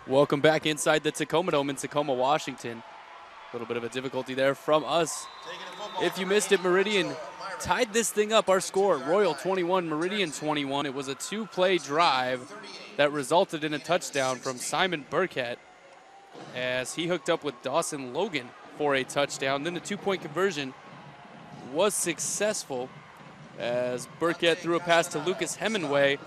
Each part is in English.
Welcome back inside the Tacoma Dome in Tacoma, Washington. A little bit of a difficulty there from us. If you missed it, Meridian tied this thing up. Our score, Royal 21, Meridian 21. It was a two-play drive that resulted in a touchdown from Simon Burkett as he hooked up with Dawson Logan for a touchdown. Then the two-point conversion was successful as Burkett threw a pass to Lucas Hemingway,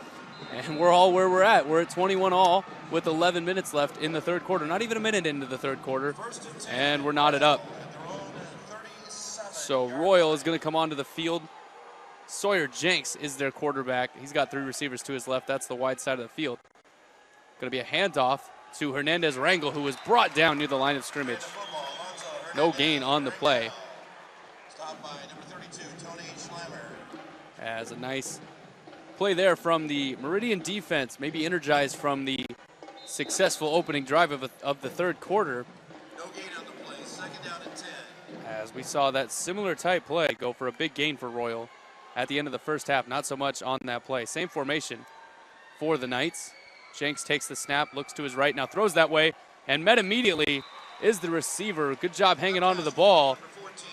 and we're all where we're at. We're at 21 all with 11 minutes left in the third quarter. Not even a minute into the third quarter, and we're knotted up. So Royal is going to come onto the field. Sawyer Jenks is their quarterback. He's got three receivers to his left. That's the wide side of the field. Going to be a handoff to Hernandez Rangel, who was brought down near the line of scrimmage. No gain on the play. As a nice play there from the Meridian defense, maybe energized from the successful opening drive of the third quarter. No gain on the play, second down and 10. As we saw that similar type play go for a big gain for Royal at the end of the first half. Not so much on that play. Same formation for the Knights. Jenks takes the snap, looks to his right, now throws that way, and met immediately is the receiver. Good job hanging on to the ball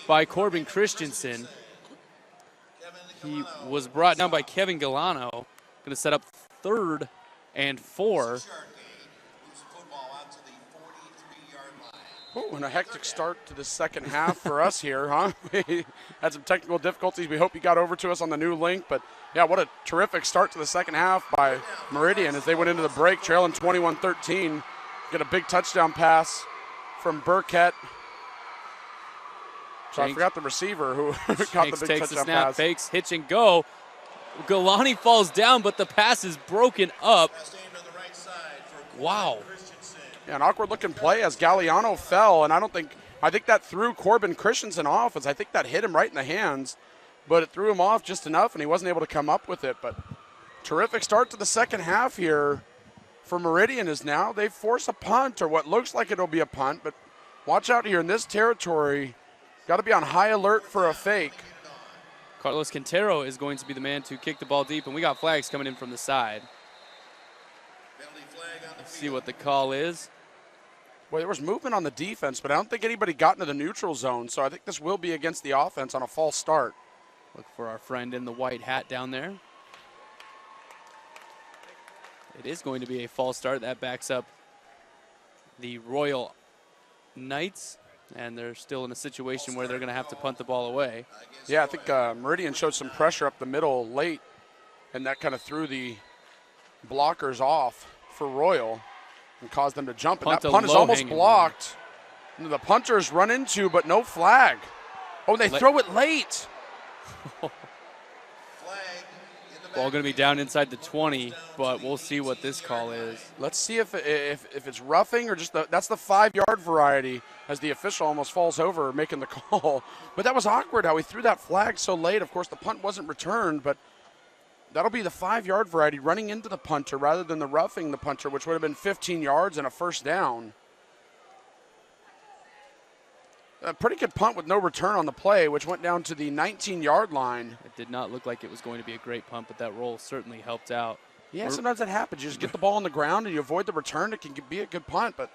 by Corbin Christensen. He was brought down by Kevin Galano. Going to set up 3rd and 4. Oh, and a hectic start to the second half for us here, huh? We had some technical difficulties. We hope you got over to us on the new link. But, yeah, what a terrific start to the second half by Meridian as they went into the break, trailing 21-13. Get a big touchdown pass from Burkett. So I forgot the receiver who got the big takes touchdown the snap, pass. fakes, hitch and go. Galani falls down, but the pass is broken up. Wow. Yeah, an awkward-looking play as Galliano fell, and I think that threw Corbin Christensen off, as I think that hit him right in the hands, but it threw him off just enough, and he wasn't able to come up with it. But terrific start to the second half here for Meridian is now they force a punt, or what looks like it'll be a punt, but watch out here in this territory. Got to be on high alert for a fake. Carlos Quintero is going to be the man to kick the ball deep, and we got flags coming in from the side. Let's see what the call is. Well, there was movement on the defense, but I don't think anybody got into the neutral zone, so I think this will be against the offense on a false start. Look for our friend in the white hat down there. It is going to be a false start. That backs up the Royal Knights, and they're still in a situation where they're going to have to punt the ball away. Yeah, I think Meridian showed some pressure up the middle late, and that kind of threw the blockers off for Royal and caused them to jump. And that punt is almost blocked. And the punters run into, but no flag. Oh, they throw it late. Ball going to be down inside the 20, but we'll see what this call is. Let's see if it's roughing or just that's the 5-yard variety, as the official almost falls over making the call. But that was awkward how he threw that flag so late. Of course, the punt wasn't returned, but that'll be the 5-yard variety running into the punter rather than the roughing the punter, which would have been 15 yards and a first down. A pretty good punt with no return on the play, which went down to the 19-yard line. It did not look like it was going to be a great punt, but that roll certainly helped out. Yeah, sometimes that happens. You just get the ball on the ground and you avoid the return. It can be a good punt, but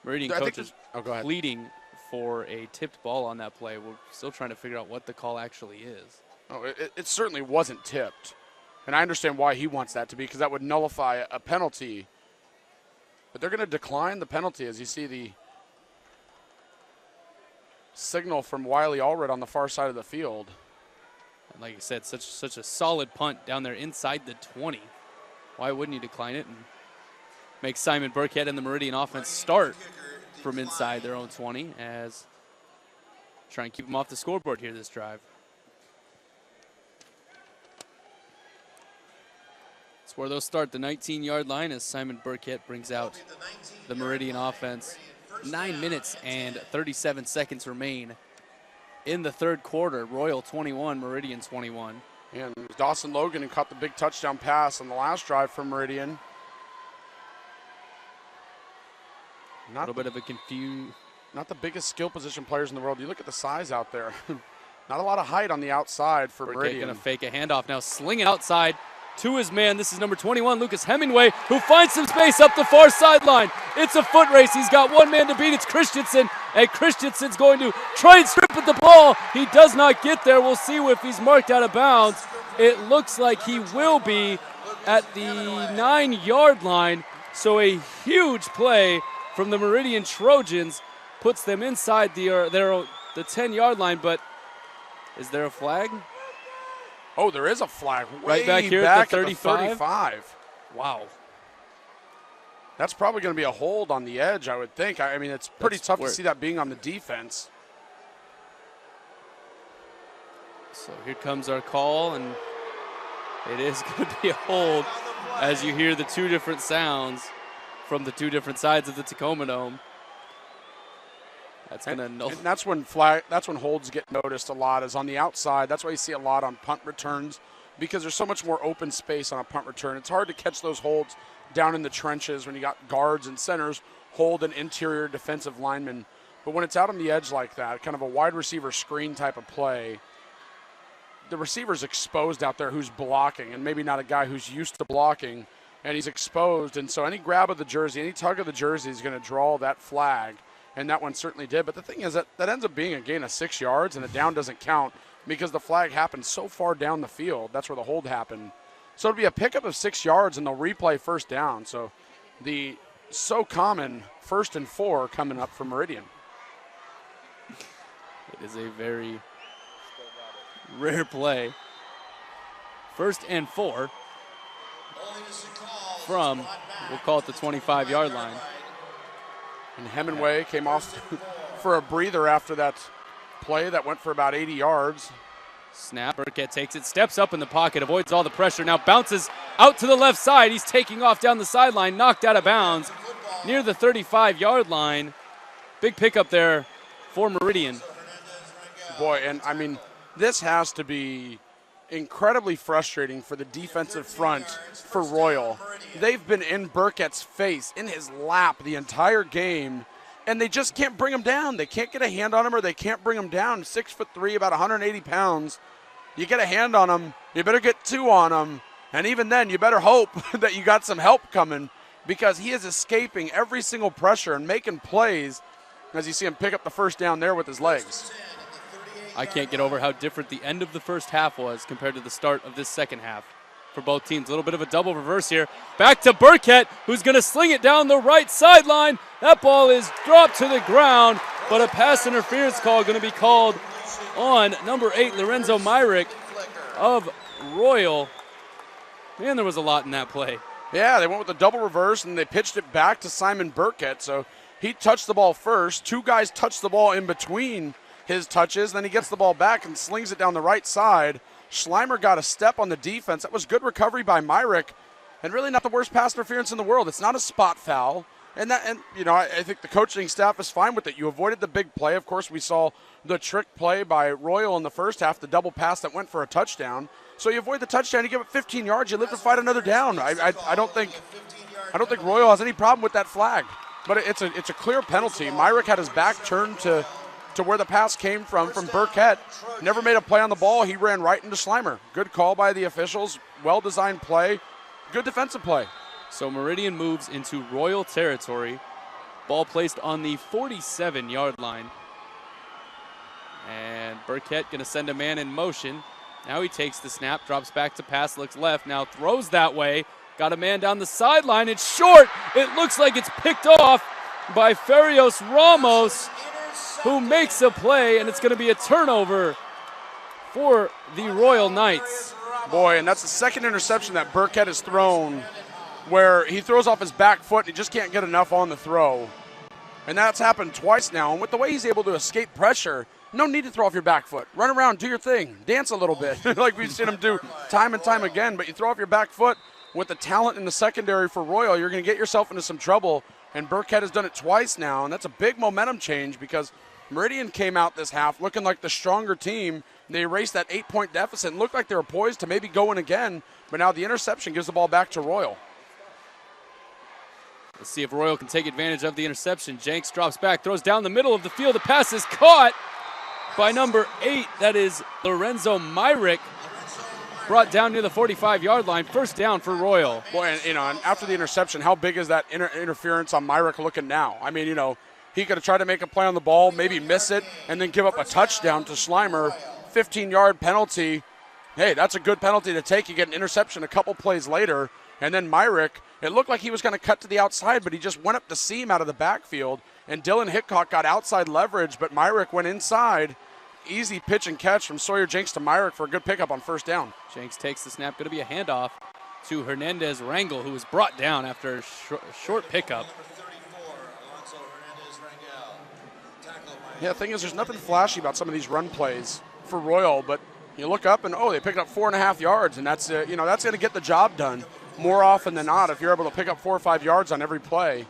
Meridian coaches pleading for a tipped ball on that play. We're still trying to figure out what the call actually is. Oh, it certainly wasn't tipped. And I understand why he wants that to be, because that would nullify a penalty. But they're going to decline the penalty, as you see the signal from Wiley Allred on the far side of the field. And like you said, such a solid punt down there inside the 20. Why wouldn't you decline it and make Simon Burkett and the Meridian offense start from inside their own 20 as try and keep them off the scoreboard here this drive. That's where they'll start, the 19-yard line, as Simon Burkett brings out the Meridian offense. 9 minutes and 37 seconds remain in the third quarter. Royal 21, Meridian 21. And Dawson Logan who caught the big touchdown pass on the last drive for Meridian. A little bit of a not the biggest skill position players in the world. You look at the size out there. Not a lot of height on the outside for Burkett Meridian. Going to fake a handoff now, sling it outside to his man. This is number 21, Lucas Hemingway, who finds some space up the far sideline. It's a foot race. He's got one man to beat. It's Christensen, and Christensen's going to try and strip at the ball. He does not get there. We'll see if he's marked out of bounds. It looks like he will be at the 9-yard line. So a huge play from the Meridian Trojans puts them inside the 10-yard line, but is there a flag? Oh, there is a flag. Right back here back at the 35. Wow. That's probably going to be a hold on the edge, I would think. I mean, it's pretty tough to see that being on the defense. So here comes our call, and it is going to be a hold as you hear the two different sounds from the two different sides of the Tacoma Dome. That's going to null. That's when holds get noticed a lot, is on the outside. That's why you see a lot on punt returns, because there's so much more open space on a punt return. It's hard to catch those holds down in the trenches when you got guards and centers hold an interior defensive lineman. But when it's out on the edge like that, kind of a wide receiver screen type of play, the receiver's exposed out there who's blocking, and maybe not a guy who's used to blocking, and he's exposed. And so any grab of the jersey, any tug of the jersey is going to draw that flag. And that one certainly did. But the thing is that ends up being a gain of 6 yards, and a down doesn't count because the flag happened so far down the field. That's where the hold happened. So it'll be a pickup of 6 yards, and they'll replay first down. So the so common 1st and 4 coming up for Meridian. It is a very rare play. 1st and 4 from, we'll call it the 25-yard line. And Hemingway came off for a breather after that play that went for about 80 yards. Snap, Burkett takes it, steps up in the pocket, avoids all the pressure, now bounces out to the left side. He's taking off down the sideline, knocked out of bounds near the 35-yard line. Big pickup there for Meridian. Boy, and I mean, this has to be incredibly frustrating for the defensive front for Royal. They've been in Burkett's face, in his lap the entire game, and they just can't bring him down. They can't get a hand on him, or they can't bring him down. 6'3", about 180 pounds. You get a hand on him, you better get 2 on him, and even then you better hope that you got some help coming, because he is escaping every single pressure and making plays as you see him pick up the first down there with his legs. I can't get over how different the end of the first half was compared to the start of this second half for both teams. A little bit of a double reverse here. Back to Burkett, who's going to sling it down the right sideline. That ball is dropped to the ground, but a pass interference call going to be called on number 8, Lorenzo Myrick of Royal. Man, there was a lot in that play. Yeah, they went with a double reverse, and they pitched it back to Simon Burkett. So he touched the ball first. 2 guys touched the ball in between his touches. Then he gets the ball back and slings it down the right side. Schleimer got a step on the defense. That was good recovery by Myrick, and really not the worst pass interference in the world. It's not a spot foul. And you know, I think the coaching staff is fine with it. You avoided the big play. Of course, we saw the trick play by Royal in the first half, the double pass that went for a touchdown. So you avoid the touchdown, you give it 15 yards, you live to fight another down. I don't think Royal has any problem with that flag. But it's a clear penalty. Myrick had his back turned to where the pass came from Burkett. Never made a play on the ball. He ran right into Schleimer. Good call by the officials. Well-designed play. Good defensive play. So Meridian moves into Royal territory. Ball placed on the 47-yard line. And Burkett going to send a man in motion. Now he takes the snap, drops back to pass, looks left, now throws that way. Got a man down the sideline. It's short. It looks like it's picked off by Farios Ramos, who makes a play, and it's going to be a turnover for the Royal Knights. Boy, and that's the second interception that Burkett has thrown, where he throws off his back foot and he just can't get enough on the throw. And that's happened twice now. And with the way he's able to escape pressure, no need to throw off your back foot. Run around, do your thing, dance a little bit, like we've seen him do time and time again. But you throw off your back foot with the talent in the secondary for Royal, you're going to get yourself into some trouble. And Burkett has done it twice now, and that's a big momentum change because Meridian came out this half looking like the stronger team. They erased that 8-point deficit and looked like they were poised to maybe go in again. But now the interception gives the ball back to Royal. Let's see if Royal can take advantage of the interception. Jenks drops back, throws down the middle of the field. The pass is caught by number 8. That is Lorenzo Myrick. brought down near the 45-yard line. First down for Royal. Boy, and, and after the interception, how big is that interference on Myrick looking now? I mean, he could have tried to make a play on the ball, maybe miss it, and then give up a touchdown to Schleimer. 15-yard penalty. Hey, that's a good penalty to take. You get an interception a couple plays later, and then Myrick, it looked like he was going to cut to the outside, but he just went up the seam out of the backfield, and Dylan Hickok got outside leverage, but Myrick went inside. Easy pitch and catch from Sawyer Jenks to Myrick for a good pickup on first down. Jenks takes the snap. Going to be a handoff to Hernandez Rangel, who was brought down after a short pickup. Yeah, the thing is, there's nothing flashy about some of these run plays for Royal, but you look up and, they picked up 4.5 yards, and that's, that's going to get the job done more often than not if you're able to pick up 4 or 5 yards on every play.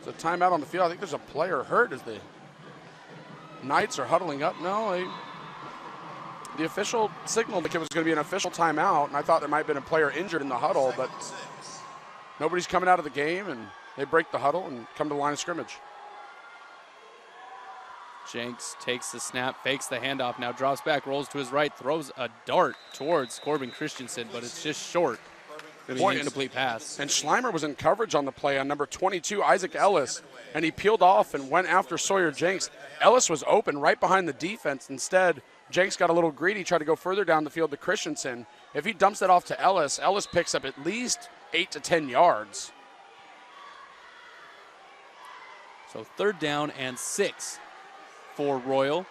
There's a timeout on the field. I think there's a player hurt as the Knights are huddling up. No, the official signaled like it was going to be an official timeout, and I thought there might have been a player injured in the huddle, but nobody's coming out of the game, and they break the huddle and come to the line of scrimmage. Jenks takes the snap, fakes the handoff, now drops back, rolls to his right, throws a dart towards Corbin Christensen, but it's just short. Going to be an incomplete pass. And Schleimer was in coverage on the play on number 22, Isaac Ellis, and he peeled off and went after Sawyer Jenks. Ellis was open right behind the defense. Instead, Jenks got a little greedy, tried to go further down the field to Christensen. If he dumps it off to Ellis, Ellis picks up at least 8 to 10 yards. So 3rd down and 6 for Royal.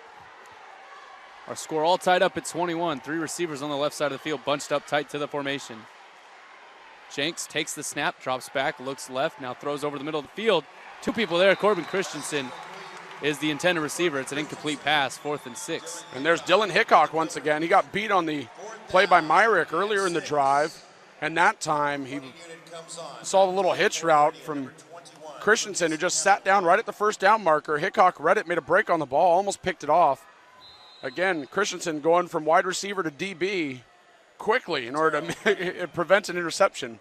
Our score all tied up at 21. 3 receivers on the left side of the field, bunched up tight to the formation. Jenks takes the snap, drops back, looks left, now throws over the middle of the field. 2 people there. Corbin Christensen is the intended receiver. It's an incomplete pass, 4th and 6. And there's Dylan Hickok once again. He got beat on the play by Myrick earlier in the drive, and that time he saw the little hitch route from Christensen, who just sat down right at the first down marker. Hickok read it, made a break on the ball, almost picked it off. Again, Christensen going from wide receiver to DB quickly in order to prevent an interception.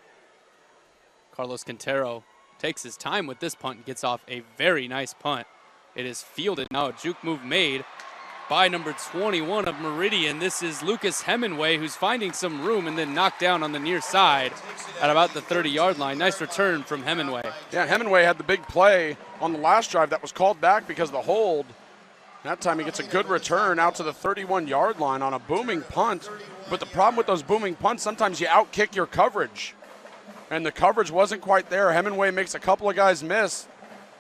Carlos Quintero takes his time with this punt and gets off a very nice punt. It is fielded now, a juke move made by number 21 of Meridian. This is Lucas Hemingway, who's finding some room and then knocked down on the near side at about the 30-yard line. Nice return from Hemingway. Yeah, Hemingway had the big play on the last drive that was called back because of the hold. That time he gets a good return out to the 31-yard line on a booming punt. But the problem with those booming punts, sometimes you outkick your coverage. And the coverage wasn't quite there. Hemingway makes a couple of guys miss.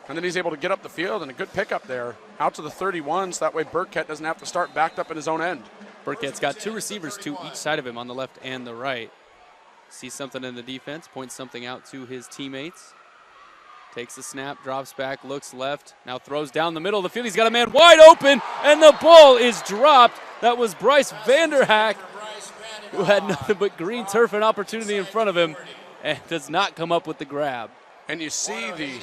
And then he's able to get up the field, and a good pickup there out to the 31, so that way Burkett doesn't have to start backed up in his own end. Burkett's got 2 receivers to each side of him on the left and the right. Sees something in the defense, points something out to his teammates. Takes the snap, drops back, looks left, now throws down the middle of the field. He's got a man wide open, and the ball is dropped. That was Bryce Vanderhack, who had nothing but green turf and opportunity in front of him, and does not come up with the grab. And you see the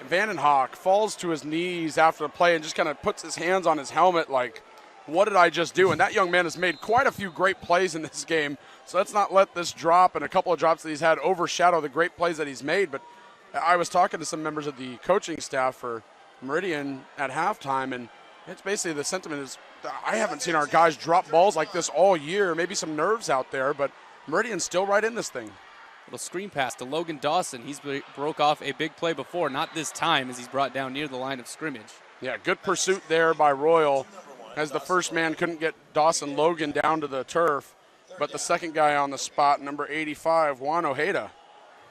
Vandenhoek falls to his knees after the play and just kind of puts his hands on his helmet like, what did I just do? And that young man has made quite a few great plays in this game, so let's not let this drop and a couple of drops that he's had overshadow the great plays that he's made. But I was talking to some members of the coaching staff for Meridian at halftime, and it's basically the sentiment is, I haven't seen our guys drop balls like this all year. Maybe some nerves out there, but Meridian's still right in this thing. Little screen pass to Logan Dawson. He's broke off a big play before, not this time as he's brought down near the line of scrimmage. Yeah, good pursuit there by Royal as the first man couldn't get Dawson Logan down to the turf, but the second guy on the spot, number 85, Juan Ojeda,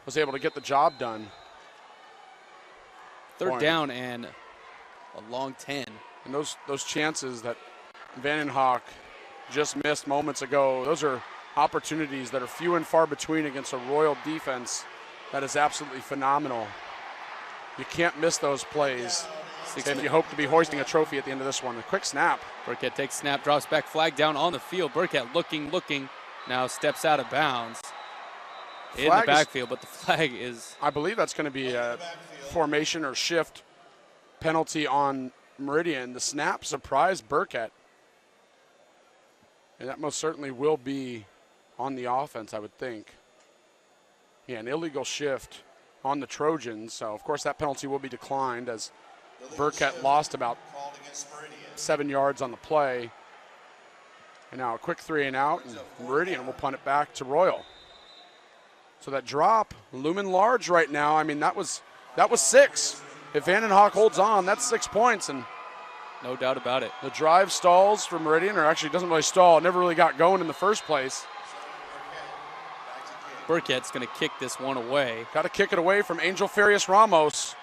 was able to get the job done. 3rd down and a long 10. And those chances that Vandenhoek just missed moments ago, those are opportunities that are few and far between against a Royal defense that is absolutely phenomenal. You can't miss those plays if you hope to be hoisting a trophy at the end of this one. A quick snap. Burkett takes snap, drops back, flag down on the field. Burkett looking, now steps out of bounds in the backfield, but the flag is... I believe that's going to be a formation or shift penalty on Meridian. The snap surprised Burkett, and that most certainly will be on the offense, I would think. Yeah, an illegal shift on the Trojans. So, of course, that penalty will be declined as Burkett lost about 7 yards on the play. And now a quick 3 and out, and Meridian will punt it back to Royal. So that drop, looming large right now. I mean, that was 6. If Vandenhoek holds on, that's 6 points, and no doubt about it. the drive stalls for Meridian, or actually doesn't really stall. It never really got going in the first place. Burkett's going to kick this one away. Got to kick it away from Angel Farias Ramos.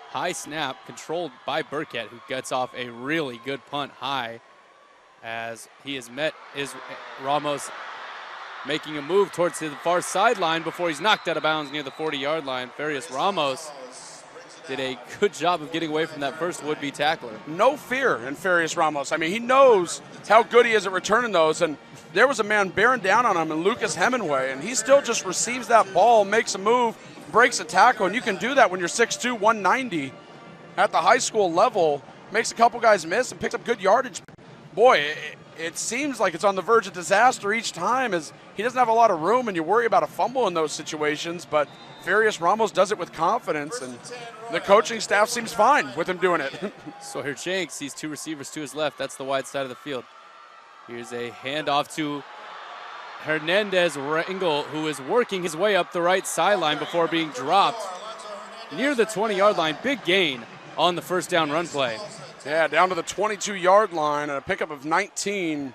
High snap controlled by Burkett, who gets off a really good punt high as he is met is Ramos making a move towards the far sideline before he's knocked out of bounds near the 40-yard line. Farias Ramos did a good job of getting away from that first would-be tackler. No fear in Farias Ramos. I mean, he knows how good he is at returning those, and there was a man bearing down on him in Lucas Hemingway, and he still just receives that ball, makes a move, breaks a tackle, and you can do that when you're 6'2", 190 at the high school level, makes a couple guys miss and picks up good yardage. Boy, it seems like it's on the verge of disaster each time, as he doesn't have a lot of room, and you worry about a fumble in those situations, but Farias Ramos does it with confidence, and the coaching staff seems fine with him doing it. Sawyer Jenks sees 2 receivers to his left. That's the wide side of the field. Here's a handoff to Hernandez Rangel, who is working his way up the right sideline before being dropped near the 20-yard line. Big gain on the first down run play. Yeah, down to the 22-yard line and a pickup of 19.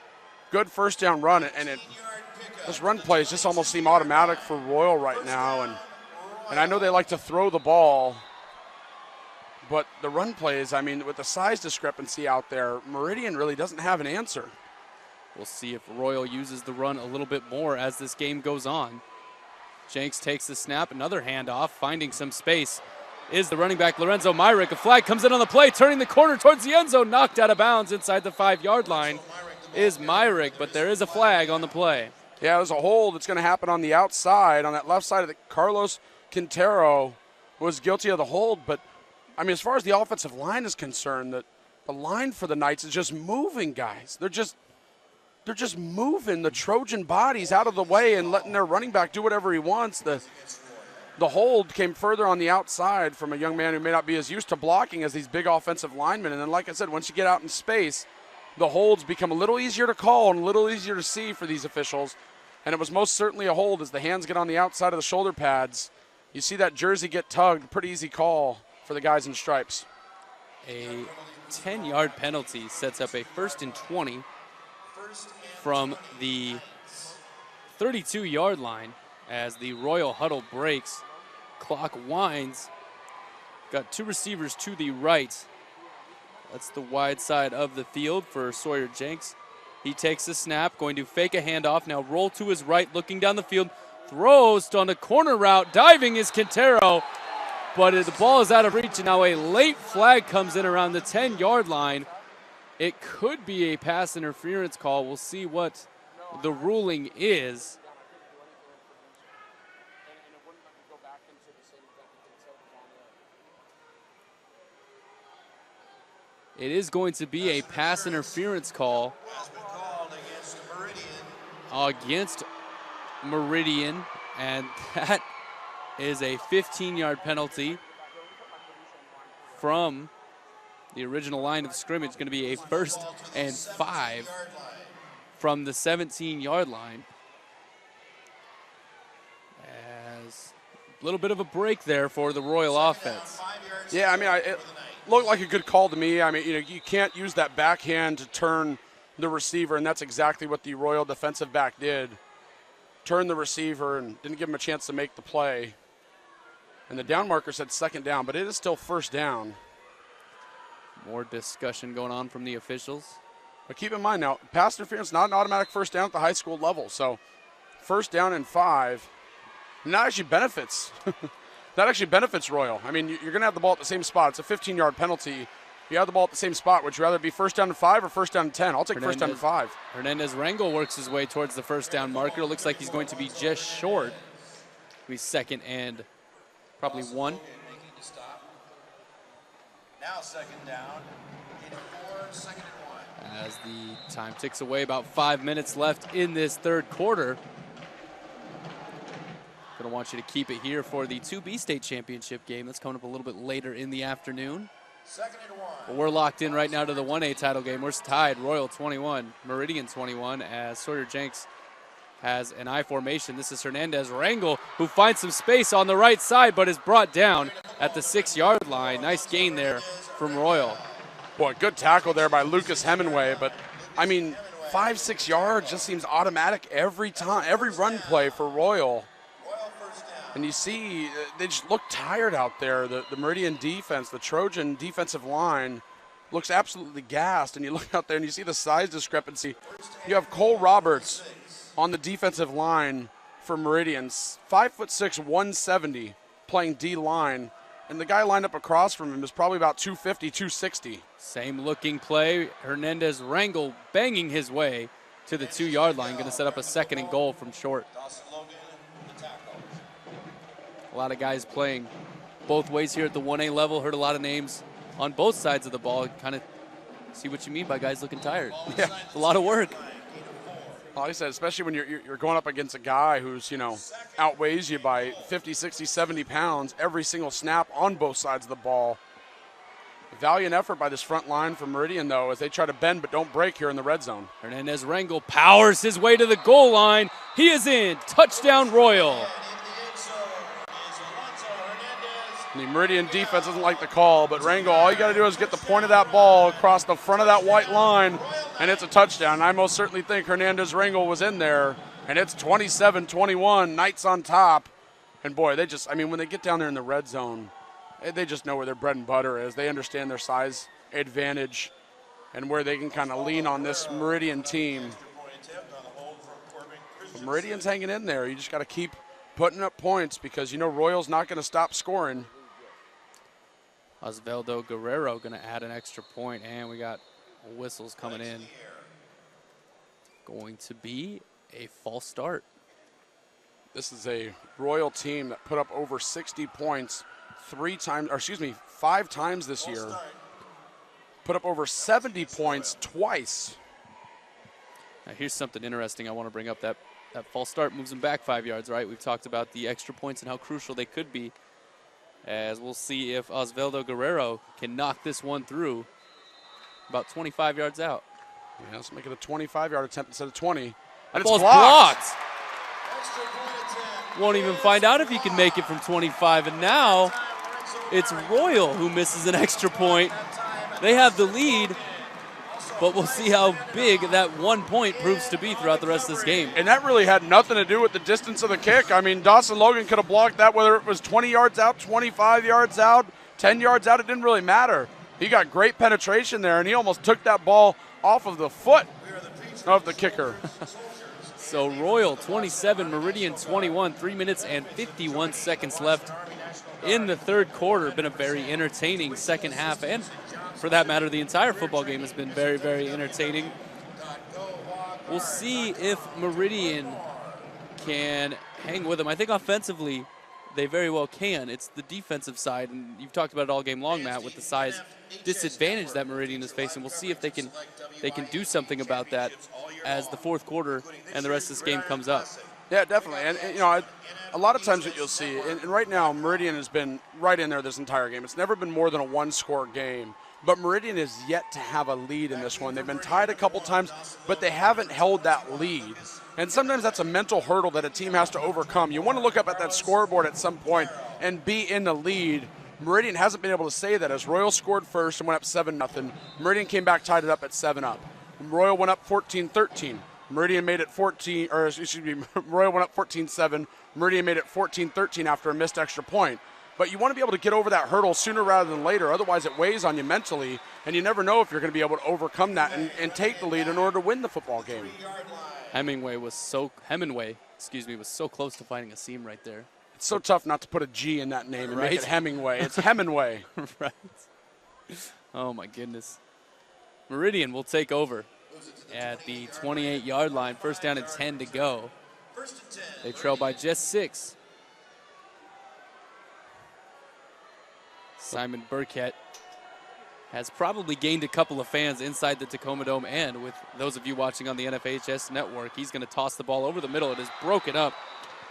Good first down run, and this run plays just almost seem automatic for Royal right now. And I know they like to throw the ball, but the run plays, I mean, with the size discrepancy out there, Meridian really doesn't have an answer. We'll see if Royal uses the run a little bit more as this game goes on. Jenks takes the snap, another handoff, finding some space. Is the running back Lorenzo Myrick. A flag comes in on the play, turning the corner towards the end zone, knocked out of bounds inside the 5-yard line is Myrick, but there is a flag on the play. Yeah, there's a hold that's going to happen on the outside, on that left side of the Carlos Quintero was guilty of the hold, but I mean, as far as the offensive line is concerned, the line for the Knights is just moving, guys. They're just moving the Trojan bodies out of the way and letting their running back do whatever he wants. The hold came further on the outside from a young man who may not be as used to blocking as these big offensive linemen. And then, like I said, once you get out in space, the holds become a little easier to call and a little easier to see for these officials. And it was most certainly a hold as the hands get on the outside of the shoulder pads. You see that jersey get tugged, pretty easy call for the guys in stripes. A 10-yard penalty sets up a 1st and 20 from the 32-yard line as the Royal huddle breaks. Clock winds. Got 2 receivers to the right. That's the wide side of the field for Sawyer Jenks. He takes the snap, going to fake a handoff, now roll to his right, looking down the field, throws on a corner route, diving is Quintero, but the ball is out of reach, and now a late flag comes in around the 10-yard line. It could be a pass interference call. We'll see what the ruling is. It is going to be a pass interference call against Meridian, and that is a 15-yard penalty from the original line of scrimmage. Going to be a 1st and 5 from the 17-yard line. As a little bit of a break there for the Royal offense. Yeah, I mean, it looked like a good call to me. I mean, you can't use that backhand to turn the receiver, and that's exactly what the Royal defensive back did. Turned the receiver and didn't give him a chance to make the play. And the down marker said 2nd down, but it is still 1st down. More discussion going on from the officials. But keep in mind now, pass interference, not an automatic 1st down at the high school level. So 1st down and 5. And that actually benefits. That actually benefits Royal. I mean, you're going to have the ball at the same spot. It's a 15-yard penalty. You have the ball at the same spot. Would you rather be 1st down and 5 or 1st down and 10? I'll take 1st down and 5. Hernandez Rangel works his way towards the 1st down marker. Looks like he's going to be just short. He's 2nd and probably 1. Now 2nd down, 2nd and 1. As the time ticks away, about 5 minutes left in this 3rd quarter. Going to want you to keep it here for the 2B state championship game that's coming up a little bit later in the afternoon. Second and 1. But we're locked in right now to the 1A title game. We're tied, Royal 21, Meridian 21, as Sawyer Jenks has an I formation. This is Hernandez Rangel, who finds some space on the right side, but is brought down at the 6-yard line. Nice gain there from Royal. Boy, good tackle there by Lucas Hemingway, but I mean, 5-6 yards just seems automatic every time, every run play for Royal. And you see, they just look tired out there. The Meridian defense, the Trojan defensive line, looks absolutely gassed. And you look out there and you see the size discrepancy. You have Cole Roberts on the defensive line for Meridian, 5'6", 170, playing D-line. And the guy lined up across from him is probably about 250, 260. Same looking play. Hernandez Rangel banging his way to the 2-yard line. Going to set up a 2nd and goal from short. A lot of guys playing both ways here at the 1A level. Heard a lot of names on both sides of the ball. Kind of see what you mean by guys looking tired. Yeah, it's a lot of work. Like I said, especially when you're going up against a guy who's, outweighs you by 50, 60, 70 pounds every single snap on both sides of the ball. Valiant effort by this front line for Meridian, though, as they try to bend but don't break here in the red zone. Hernandez Rangel powers his way to the goal line. He is in. Touchdown, Royal. The Meridian defense doesn't like the call, but Rangel, all you got to do is get the point of that ball across the front of that white line, and it's a touchdown. And I most certainly think Hernandez Rangel was in there, and it's 27-21, Knights on top. And boy, when they get down there in the red zone, they just know where their bread and butter is. They understand their size advantage and where they can kind of lean on this Meridian team. But Meridian's hanging in there. You just got to keep putting up points because Royal's not going to stop scoring. Osvaldo Guerrero going to add an extra point, and we got whistles coming in. Going to be a false start. This is a Royal team that put up over 60 points 5 times this year. Put up over 70 points twice. Now here's something interesting I want to bring up. That false start moves them back 5 yards, right? We've talked about the extra points and how crucial they could be. As we'll see if Osvaldo Guerrero can knock this one through about 25 yards out. Yeah, let's make it a 25-yard attempt instead of 20. And it's blocked. Won't even find out if he can make it from 25. And now it's Royal who misses an extra point. They have the lead, but we'll see how big that 1 point proves to be throughout the rest of this game. And that really had nothing to do with the distance of the kick. I mean, Dawson Logan could have blocked that whether it was 20 yards out, 25 yards out, 10 yards out. It didn't really matter. He got great penetration there, and he almost took that ball off of the foot of the kicker. So Royal 27, Meridian 21, 3 minutes and 51 seconds left in the third quarter. Been a very entertaining second half, and for that matter, the entire football game has been very, very entertaining. We'll see if Meridian can hang with them. I think offensively, they very well can. It's the defensive side, and you've talked about it all game long, Matt, with the size disadvantage that Meridian is facing. We'll see if they can do something about that as the fourth quarter and the rest of this game comes up. Yeah, definitely. And a lot of times what you'll see, and right now Meridian has been right in there this entire game. It's never been more than a one-score game. But Meridian is yet to have a lead in this one. They've been tied a couple times, but they haven't held that lead. And sometimes that's a mental hurdle that a team has to overcome. You want to look up at that scoreboard at some point and be in the lead. Meridian hasn't been able to say that as Royal scored first and went up 7-0. Meridian came back, tied it up at 7-up. Royal went up 14-13. Meridian made it Royal went up 14-7. Meridian made it 14-13 after a missed extra point. But you want to be able to get over that hurdle sooner rather than later. Otherwise, it weighs on you mentally, and you never know if you're going to be able to overcome that and take the lead in order to win the football game. Hemingway was so close to finding a seam right there. It's so tough not to put a G in that name and make it Hemingway. It's Hemingway. Right. Oh, my goodness. Meridian will take over at the 28-yard line. First down and 10 to go. They trail by just 6. Simon Burkett has probably gained a couple of fans inside the Tacoma Dome, and with those of you watching on the NFHS network, he's going to toss the ball over the middle. It is broken up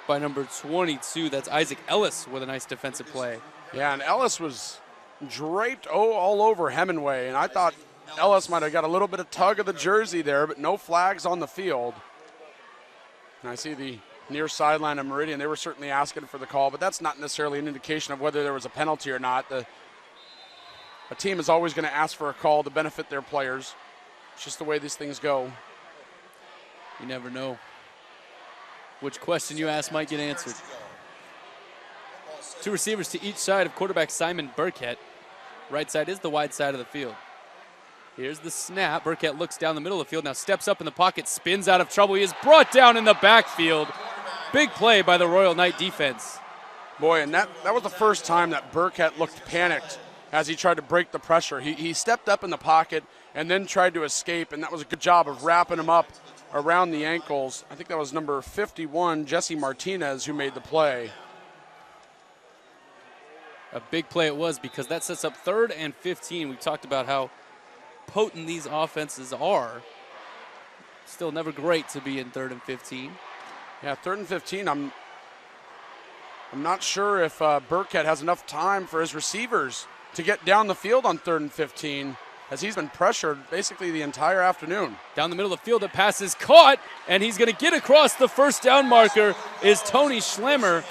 by number 22. That's Isaac Ellis with a nice defensive play. Yeah, and Ellis was draped all over Hemingway, and I thought Ellis might have got a little bit of tug of the jersey there, but no flags on the field. And I see the near sideline of Meridian. They were certainly asking for the call, but that's not necessarily an indication of whether there was a penalty or not. A team is always going to ask for a call to benefit their players. It's just the way these things go. You never know which question you ask might get answered. 2 receivers to each side of quarterback Simon Burkett. Right side is the wide side of the field. Here's the snap. Burkett looks down the middle of the field, now steps up in the pocket, spins out of trouble. He is brought down in the backfield. Big play by the Royal Knight defense. Boy, and that was the first time that Burkett looked panicked as he tried to break the pressure. He stepped up in the pocket and then tried to escape, and that was a good job of wrapping him up around the ankles. I think that was number 51, Jesse Martinez, who made the play. A big play it was, because that sets up 3rd and 15. We talked about how potent these offenses are. Still never great to be in 3rd and 15. Yeah, 3rd and 15. I'm not sure if Burkett has enough time for his receivers to get down the field on 3rd and 15, as he's been pressured basically the entire afternoon. Down the middle of the field, the pass is caught, and he's going to get across the first down marker is Tony Schlemmer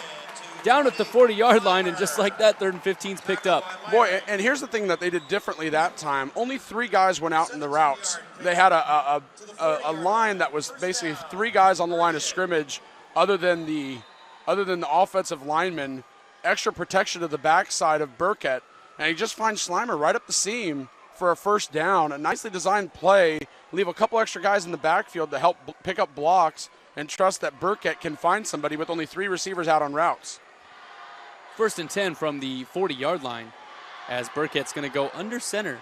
down at the 40-yard line, and just like that, 3rd and 15's picked up. Boy, and here's the thing that they did differently that time. Only 3 guys went out in the routes. They had a line that was basically 3 guys on the line of scrimmage other than the offensive lineman, extra protection to the backside of Burkett, and he just finds Schleimer right up the seam for a first down. A nicely designed play, leave a couple extra guys in the backfield to help pick up blocks and trust that Burkett can find somebody with only 3 receivers out on routes. 1st and 10 from the 40-yard line, as Burkett's going to go under center.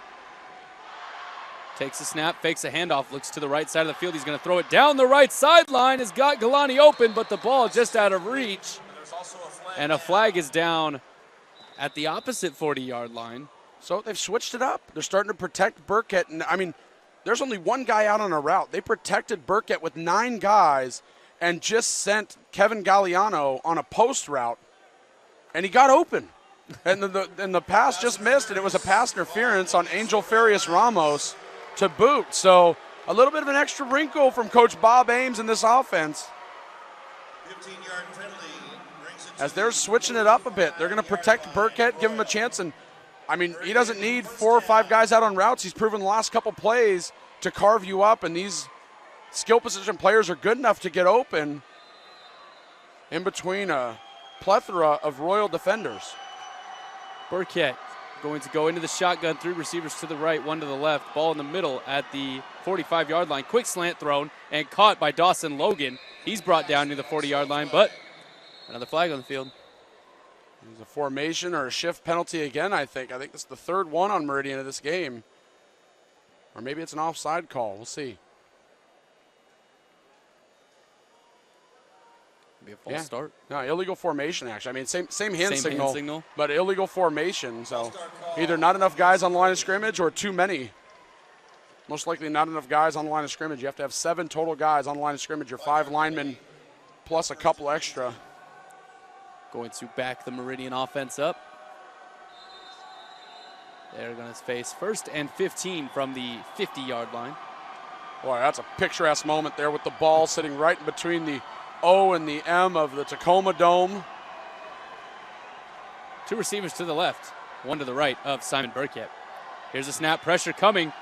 Takes a snap, fakes a handoff, looks to the right side of the field. He's going to throw it down the right sideline. Has got Galani open, but the ball just out of reach. And a flag is down at the opposite 40-yard line. So they've switched it up. They're starting to protect Burkett. And I mean, there's only 1 guy out on a route. They protected Burkett with 9 guys and just sent Kevin Galliano on a post route. And he got open. And the pass just missed, and it was a pass interference on Angel Farias Ramos to boot. So a little bit of an extra wrinkle from Coach Bob Ames in this offense. 15-yard penalty brings it As they're switching it up a bit. They're going to protect Burkett, give him a chance. And, I mean, he doesn't need 4 or 5 guys out on routes. He's proven the last couple plays to carve you up, and these skill position players are good enough to get open in between a plethora of Royal defenders. Burkett going to go into the shotgun, 3 receivers to the right, 1 to the left. Ball in the middle at the 45-yard line. Quick slant thrown and caught by Dawson Logan. He's brought down to the 40-yard line, but another flag on the field. There's a formation or a shift penalty again, I think. I think this is the 3rd one on Meridian of this game. Or maybe it's an offside call. We'll see. Be a false start. No, illegal formation, actually. I mean, same hand signal, but illegal formation. So either not enough guys on the line of scrimmage or too many. Most likely not enough guys on the line of scrimmage. You have to have 7 total guys on the line of scrimmage. Your 5 linemen plus a couple extra. Going to back the Meridian offense up. They're going to face 1st and 15 from the 50-yard line. Boy, that's a picturesque moment there with the ball sitting right in between the O and the M of the Tacoma Dome. 2 receivers to the left, 1 to the right of Simon Burkett. Here's a snap, pressure coming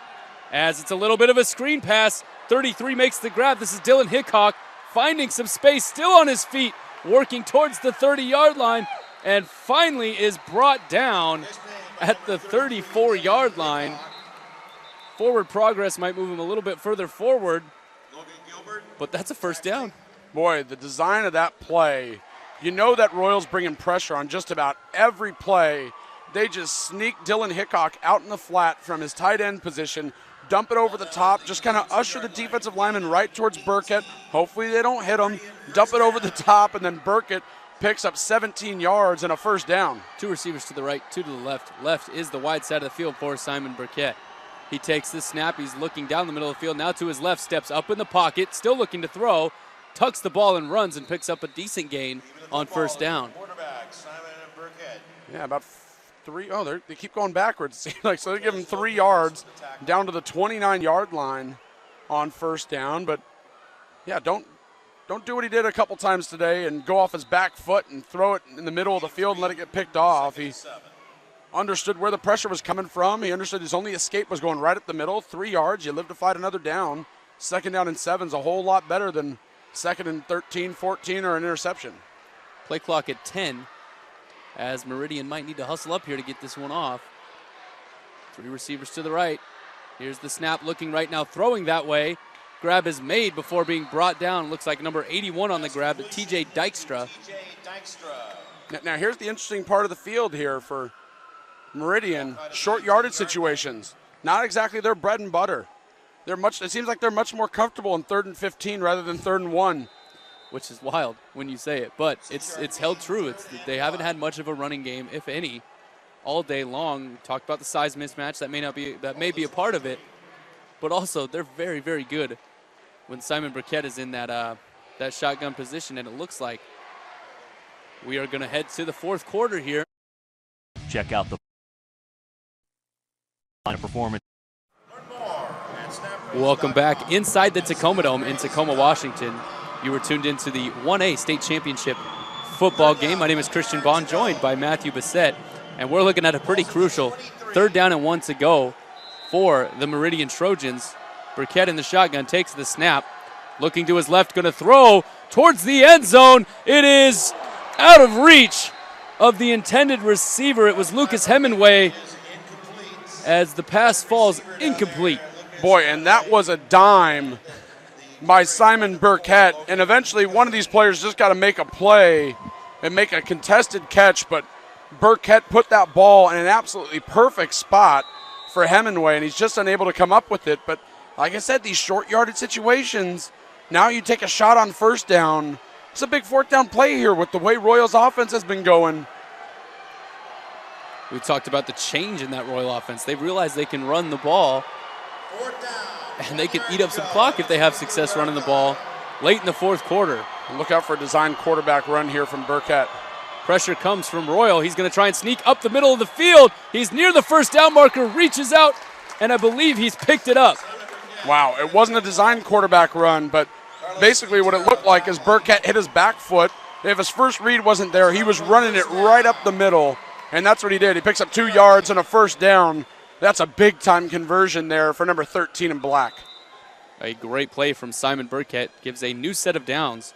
as it's a little bit of a screen pass. 33 makes the grab. This is Dylan Hickok finding some space, still on his feet, working towards the 30-yard line, and finally is brought down at the 34-yard line. Forward progress might move him a little bit further forward, but that's a first down. Boy, the design of that play, you know that Royals bringing pressure on just about every play. They just sneak Dylan Hickok out in the flat from his tight end position, dump it over the top, just kind of usher the defensive lineman right towards Burkett. Hopefully they don't hit him. Dump it over the top, and then Burkett picks up 17 yards and a first down. 2 receivers to the right, 2 to the left. Left is the wide side of the field for Simon Burkett. He takes the snap. He's looking down the middle of the field. Now to his left, steps up in the pocket, still looking to throw. Tucks the ball and runs and picks up a decent gain on first down. Yeah, about 3. Oh, they keep going backwards. Like, so they give him 3 yards down to the 29-yard line on first down. But, yeah, don't do what he did a couple times today and go off his back foot and throw it in the middle of the field and let it get picked off. He understood where the pressure was coming from. He understood his only escape was going right at the middle. 3 yards, you live to fight another down. 2nd down and 7 is a whole lot better than 2nd and 13, 14, or an interception. Play clock at 10, as Meridian might need to hustle up here to get this one off. 3 receivers to the right. Here's the snap, looking right now, throwing that way. Grab is made before being brought down. Looks like number 81 on the grab, TJ Dykstra. Now here's the interesting part of the field here for Meridian. Short yardage situations, not exactly their bread and butter. It seems like they're much more comfortable in 3rd and 15 rather than 3rd and 1. Which is wild when you say it, but it's held true. They haven't had much of a running game, if any, all day long. We talked about the size mismatch. That may be a part of it, but also they're very, very good when Simon Burkett is in that shotgun position, and it looks like we are going to head to the 4th quarter here. Check out the performance. Welcome back inside the Tacoma Dome in Tacoma, Washington. You were tuned into the 1A State Championship football game. My name is Christian Bond, joined by Matthew Bissett, and we're looking at a pretty crucial 3rd down and 1 to go for the Meridian Trojans. Burkett in the shotgun takes the snap, looking to his left, going to throw towards the end zone. It is out of reach of the intended receiver. It was Lucas Hemingway, as the pass falls incomplete. Boy, and that was a dime by Simon Burkett, and eventually one of these players just got to make a play and make a contested catch, but Burkett put that ball in an absolutely perfect spot for Hemingway, and he's just unable to come up with it. But like I said, these short yardage situations, now you take a shot on 1st down. It's a big 4th down play here with the way Royals offense has been going. We talked about the change in that Royal offense. They've realized they can run the ball, and they can eat up some clock if they have success running the ball late in the 4th quarter. And look out for a design quarterback run here from Burkett. Pressure comes from Royal. He's going to try and sneak up the middle of the field. He's near the 1st down marker, reaches out, and I believe he's picked it up. Wow, it wasn't a design quarterback run, but basically what it looked like is Burkett hit his back foot. If his first read wasn't there, he was running it right up the middle, and that's what he did. He picks up 2 yards and a 1st down. That's a big-time conversion there for number 13 in black. A great play from Simon Burkett gives a new set of downs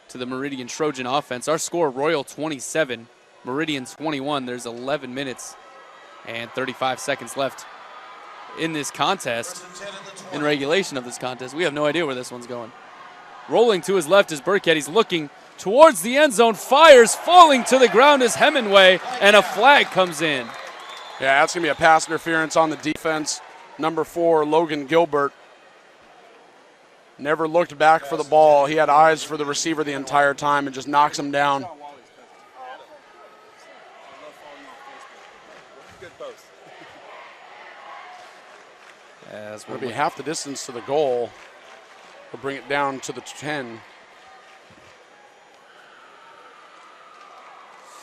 to the Meridian Trojan offense. Our score, Royal 27, Meridian 21. There's 11 minutes and 35 seconds left in this contest, in regulation of this contest. We have no idea where this one's going. Rolling to his left is Burkett. He's looking towards the end zone, fires, falling to the ground is Hemingway, and a flag comes in. Yeah, that's going to be a pass interference on the defense. Number 4, Logan Gilbert, never looked back for the ball. He had eyes for the receiver the entire time and just knocks him down. It'll be half the distance to the goal. We'll bring it down to the 10.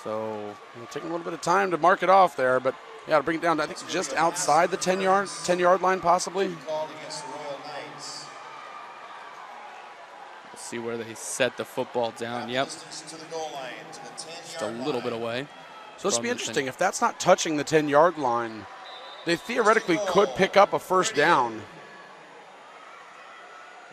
So it'll take a little bit of time to mark it off there, but yeah, to bring it down to, I think, just outside the 10-yard line possibly. Called against the Royal Knights. We'll see where they set the football down. Yep, To the goal line, to the 10-yard just a little bit away. So this will be interesting. If that's not touching the 10-yard line, they theoretically could pick up a 1st down.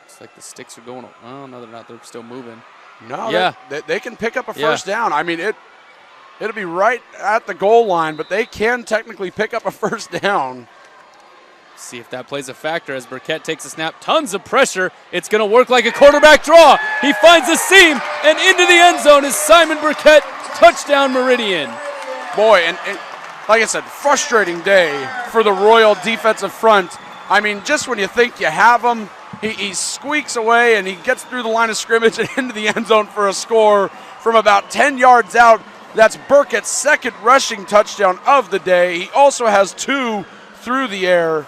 Looks like the sticks are going. Oh no, they're not. They're still moving. No, yeah, they can pick up a 1st down. I mean, it'll be right at the goal line, but they can technically pick up a 1st down. See if that plays a factor as Burkett takes a snap. Tons of pressure. It's going to work like a quarterback draw. He finds a seam, and into the end zone is Simon Burkett. Touchdown, Meridian. Boy, and like I said, frustrating day for the Royal defensive front. I mean, just when you think you have him, he squeaks away, and he gets through the line of scrimmage and into the end zone for a score from about 10 yards out. That's Burkett's 2nd rushing touchdown of the day. He also has 2 through the air.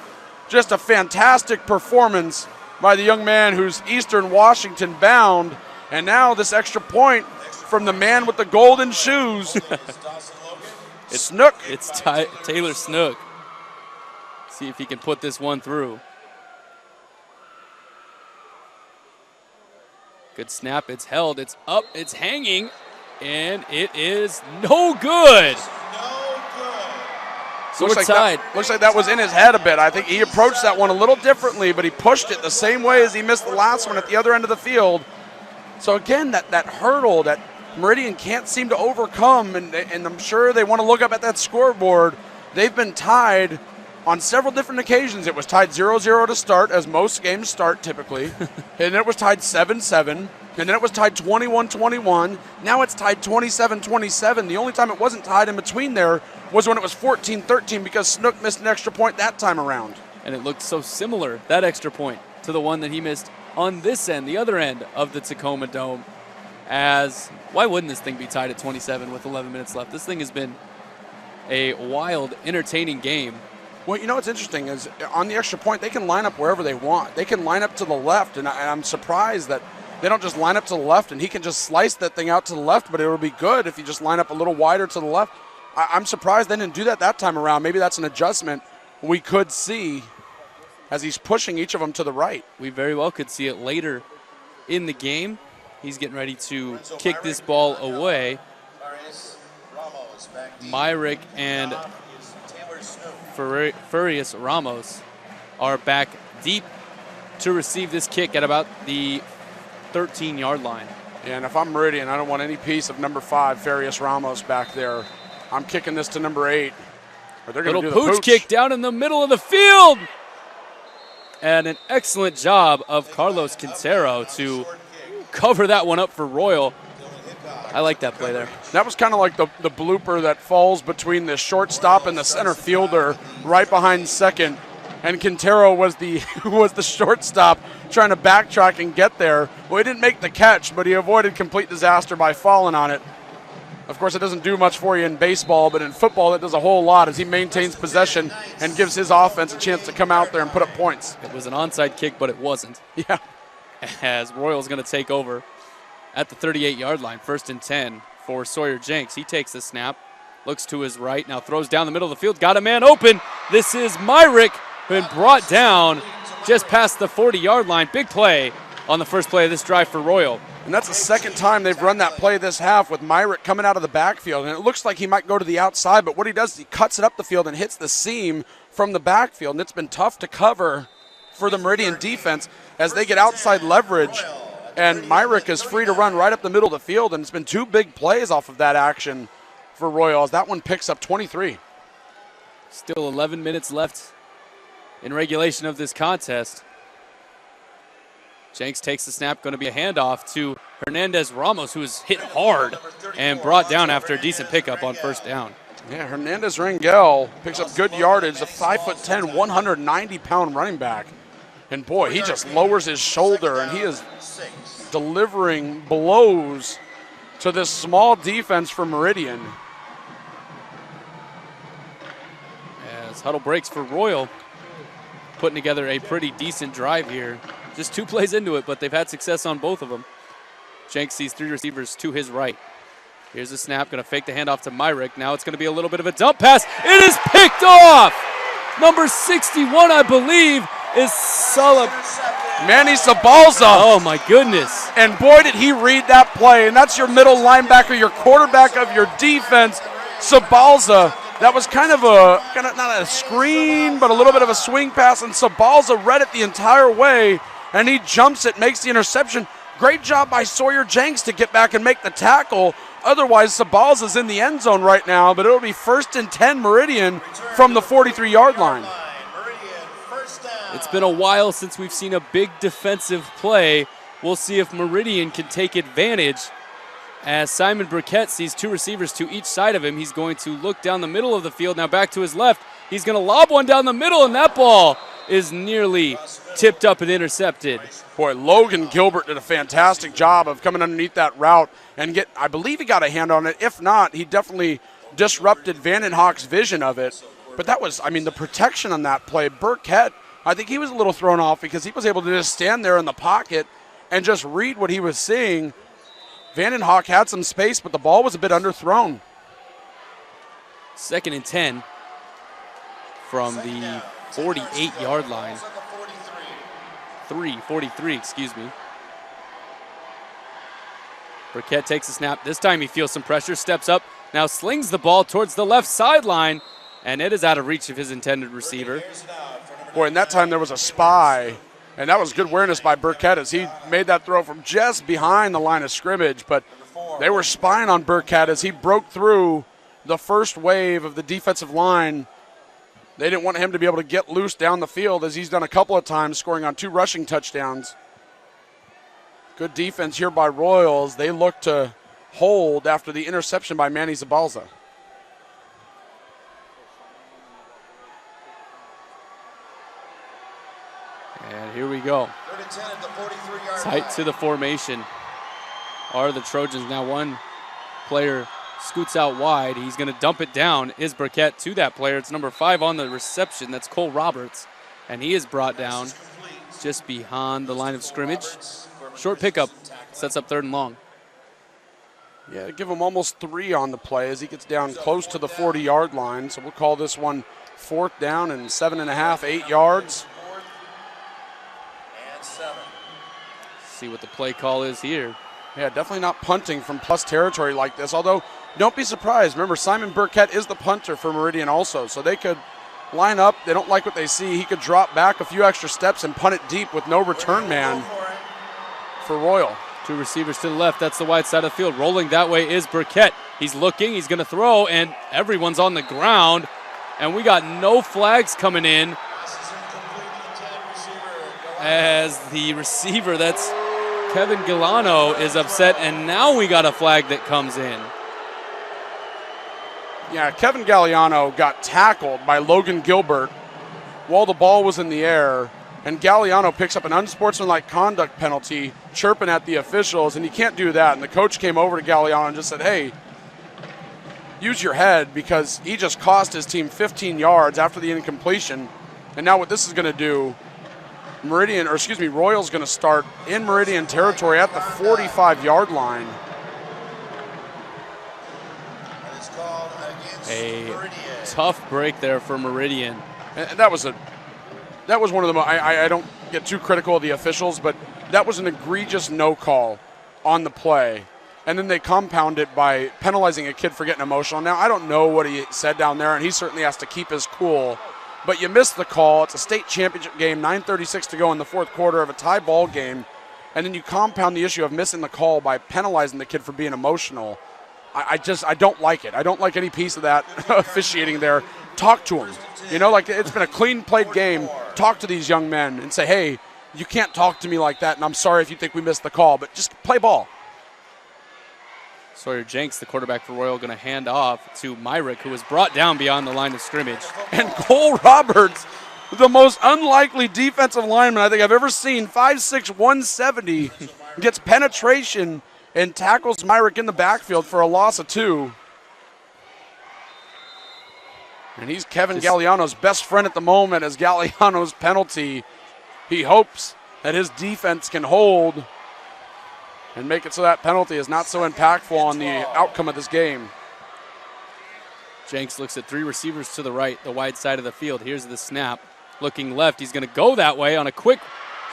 Just a fantastic performance by the young man who's Eastern Washington bound. And now this extra point from the man with the golden shoes. Snook. It's Taylor Snook. See if he can put this one through. Good snap. It's held. It's up. It's hanging. And it is no good. So Looks we're tied. looks like that was in his head a bit. I think he approached that one a little differently, but he pushed it the same way as he missed the last one at the other end of the field. So again, that hurdle that Meridian can't seem to overcome, and I'm sure they want to look up at that scoreboard. They've been tied on several different occasions. It was tied 0-0 to start, as most games start typically. And then it was tied 7-7. And then it was tied 21-21. Now it's tied 27-27. The only time it wasn't tied in between there was when it was 14-13 because Snook missed an extra point that time around. And it looked so similar, that extra point, to the one that he missed on this end, the other end of the Tacoma Dome. As, why wouldn't this thing be tied at 27 with 11 minutes left? This thing has been a wild, entertaining game. Well, you know what's interesting is on the extra point, they can line up wherever they want. They can line up to the left, and I'm surprised that they don't just line up to the left and he can just slice that thing out to the left, but it would be good if you just line up a little wider to the left. I'm surprised they didn't do that time around. Maybe that's an adjustment we could see as he's pushing each of them to the right. We very well could see it later in the game. He's getting ready to kick this ball away. Myrick and Furious Ramos are back deep to receive this kick at about the 13-yard line. Yeah, and if I'm Meridian, I don't want any piece of number 5, Furious Ramos, back there. I'm kicking this to number 8. Or they're going to do the pooch kick down in the middle of the field. And an excellent job of Carlos Quintero to cover that one up for Royal. I like that play there. That was kind of like the blooper that falls between the shortstop and the center fielder right behind second. And Quintero was the shortstop trying to backtrack and get there. Well, he didn't make the catch, but he avoided complete disaster by falling on it. Of course, it doesn't do much for you in baseball, but in football it does a whole lot as he maintains possession and gives his offense a chance to come out there and put up points. It was an onside kick, but it wasn't. Yeah. As Royal's going to take over at the 38-yard line, 1st and 10 for Sawyer Jenks. He takes the snap, looks to his right, now throws down the middle of the field, got a man open. This is Myrick, been brought down just past the 40-yard line. Big play on the first play of this drive for Royal. And that's the second time they've run that play this half with Myrick coming out of the backfield. And it looks like he might go to the outside, but what he does is he cuts it up the field and hits the seam from the backfield. And it's been tough to cover for the Meridian defense as they get outside leverage. And Myrick is free to run right up the middle of the field. And it's been 2 big plays off of that action for Royal as that one picks up 23. Still 11 minutes left in regulation of this contest. Jenks takes the snap, going to be a handoff to Hernandez Ramos, who is hit hard and brought down after a decent pickup on 1st down. Yeah, Hernandez Rangel picks up good yardage, a 5'10", 190-pound running back. And boy, he just lowers his shoulder, and he is delivering blows to this small defense for Meridian. As huddle breaks for Royal, putting together a pretty decent drive here. Just 2 plays into it, but they've had success on both of them. Jenks sees 3 receivers to his right. Here's the snap, going to fake the handoff to Myrick. Now it's going to be a little bit of a dump pass. It is picked off! Number 61, I believe, is Manny Sabalza. Oh, my goodness. And boy, did he read that play. And that's your middle linebacker, your quarterback of your defense, Sabalza. That was kind of not a screen, but a little bit of a swing pass, and Sabalza read it the entire way, and he jumps it, makes the interception. Great job by Sawyer Jenks to get back and make the tackle. Otherwise, Sabalza's in the end zone right now, but it'll be 1st and 10 Meridian from the 43-yard line. It's been a while since we've seen a big defensive play. We'll see if Meridian can take advantage. As Simon Burkett sees 2 receivers to each side of him, he's going to look down the middle of the field. Now back to his left. He's going to lob one down the middle, and that ball is nearly tipped up and intercepted. Boy, Logan Gilbert did a fantastic job of coming underneath that route and I believe he got a hand on it. If not, he definitely disrupted Vandenhoek's vision of it. But that was, the protection on that play. Burkett, I think he was a little thrown off because he was able to just stand there in the pocket and just read what he was seeing. Vandenhoek had some space, but the ball was a bit underthrown. 2nd and 10 from the 48-yard line. 43, excuse me. Burkett takes a snap. This time he feels some pressure, steps up, now slings the ball towards the left sideline, and it is out of reach of his intended receiver. Boy, and that time there was a spy, and that was good awareness by Burkett as he made that throw from just behind the line of scrimmage, but they were spying on Burkett as he broke through the first wave of the defensive line. They didn't want him to be able to get loose down the field, as he's done a couple of times, scoring on 2 rushing touchdowns. Good defense here by Royals. They look to hold after the interception by Manny Zabalza. And here we go. Tight to the formation are the Trojans. Now one player scoots out wide. He's going to dump it down. Is Burkett to that player. It's number 5 on the reception. That's Cole Roberts. And he is brought down just behind the line of scrimmage. Short pickup sets up 3rd and long. Yeah, give him almost 3 on the play as he gets down close to the 40-yard line. So we'll call this one 4th down and 7.5, 8 yards. See what the play call is here. Yeah, definitely not punting from plus territory like this, although don't be surprised. Remember, Simon Burkett is the punter for Meridian also, so they could line up. They don't like what they see. He could drop back a few extra steps and punt it deep with no return man for Royal. 2 receivers to the left. That's the wide side of the field. Rolling that way is Burkett. He's looking. He's going to throw, and everyone's on the ground. And we got no flags coming in as the receiver, that's Kevin Gilano, is upset, and now we got a flag that comes in. Yeah, Kevin Galliano got tackled by Logan Gilbert while the ball was in the air, and Galliano picks up an unsportsmanlike conduct penalty, chirping at the officials, and you can't do that. And the coach came over to Galliano and just said, hey, use your head, because he just cost his team 15 yards after the incompletion. And now what this is going to do, Royal's going to start in Meridian territory at the 45-yard line. A tough break there for Meridian. And that was one of the I don't get too critical of the officials, but that was an egregious no call on the play. And then they compound it by penalizing a kid for getting emotional. Now, I don't know what he said down there, and he certainly has to keep his cool. But you missed the call. It's a state championship game, 9:36 to go in the 4th quarter of a tie ball game. And then you compound the issue of missing the call by penalizing the kid for being emotional. I don't like it. I don't like any piece of that officiating there. Talk to him. You know, like, it's been a clean played game. Talk to these young men and say, hey, you can't talk to me like that, and I'm sorry if you think we missed the call, but just play ball. Sawyer Jenks, the quarterback for Royal, going to hand off to Myrick, who was brought down beyond the line of scrimmage. And Cole Roberts, the most unlikely defensive lineman I think I've ever seen, 5'6", 170, gets penetration and tackles Myrick in the backfield for a loss of 2. And he's Kevin Galliano's best friend at the moment as Galliano's penalty. He hopes that his defense can hold and make it so that penalty is not so impactful on the outcome of this game. Jenks looks at 3 receivers to the right, the wide side of the field. Here's the snap. Looking left, he's going to go that way on a quick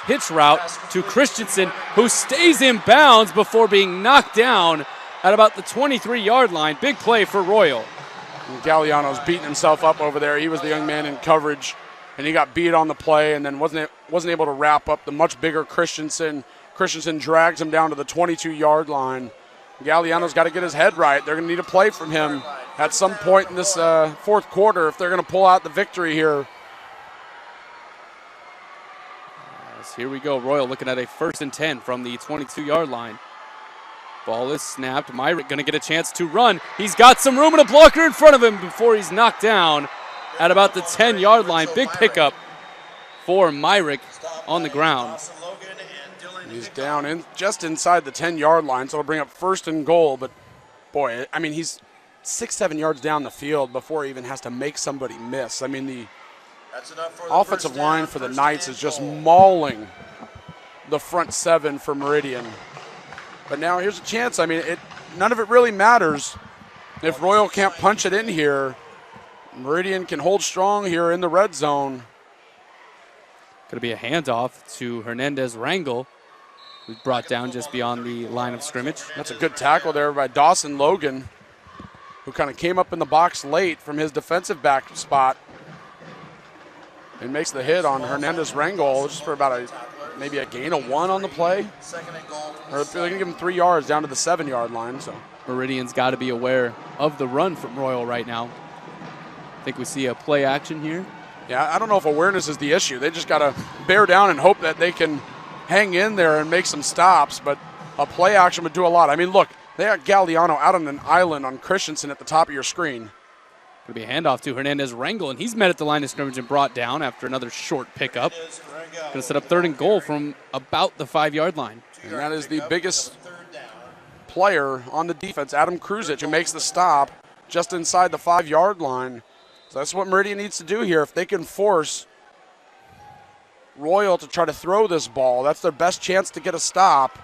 hitch route to Christensen, who stays in bounds before being knocked down at about the 23-yard line. Big play for Royal. And Galliano's beating himself up over there. He was the young man in coverage, and he got beat on the play and then wasn't able to wrap up the much bigger Christensen. Christensen drags him down to the 22-yard line. Galliano's got to get his head right. They're going to need a play from him at some point in this 4th quarter if they're going to pull out the victory here. As here we go. Royal looking at a 1st and 10 from the 22-yard line. Ball is snapped. Myrick going to get a chance to run. He's got some room and a blocker in front of him before he's knocked down at about the 10-yard line. Big pickup for Myrick on the ground. He's down just inside the 10-yard line, so it'll bring up 1st and goal. But, boy, I mean, he's 6-7 yards down the field before he even has to make somebody miss. I mean, the offensive line for the Knights is just mauling the front 7 for Meridian. But now here's a chance. I mean, none of it really matters if Royal can't punch it in here. Meridian can hold strong here in the red zone. Going to be a handoff to Hernandez Rangel, who's brought down just beyond the line of scrimmage. That's a good tackle there by Dawson Logan, who kind of came up in the box late from his defensive back spot and makes the hit on Hernandez Rangel just for about maybe a gain of 1 on the play. Or they're going to give him 3 yards down to the 7-yard line. So Meridian's got to be aware of the run from Royal right now. I think we see a play action here. Yeah, I don't know if awareness is the issue. They just got to bear down and hope that they can hang in there and make some stops, but a play action would do a lot. I mean, look, they got Galliano out on an island on Christensen at the top of your screen. Going to be a handoff to Hernandez Rangel, and he's met at the line of scrimmage and brought down after another short pickup. Going to set up 3rd and goal from about the 5-yard line. And that is the biggest player on the defense, Adam Kruzic, who makes the stop just inside the 5-yard line. So that's what Meridian needs to do here. If they can force Royal to try to throw this ball, that's their best chance to get a stop.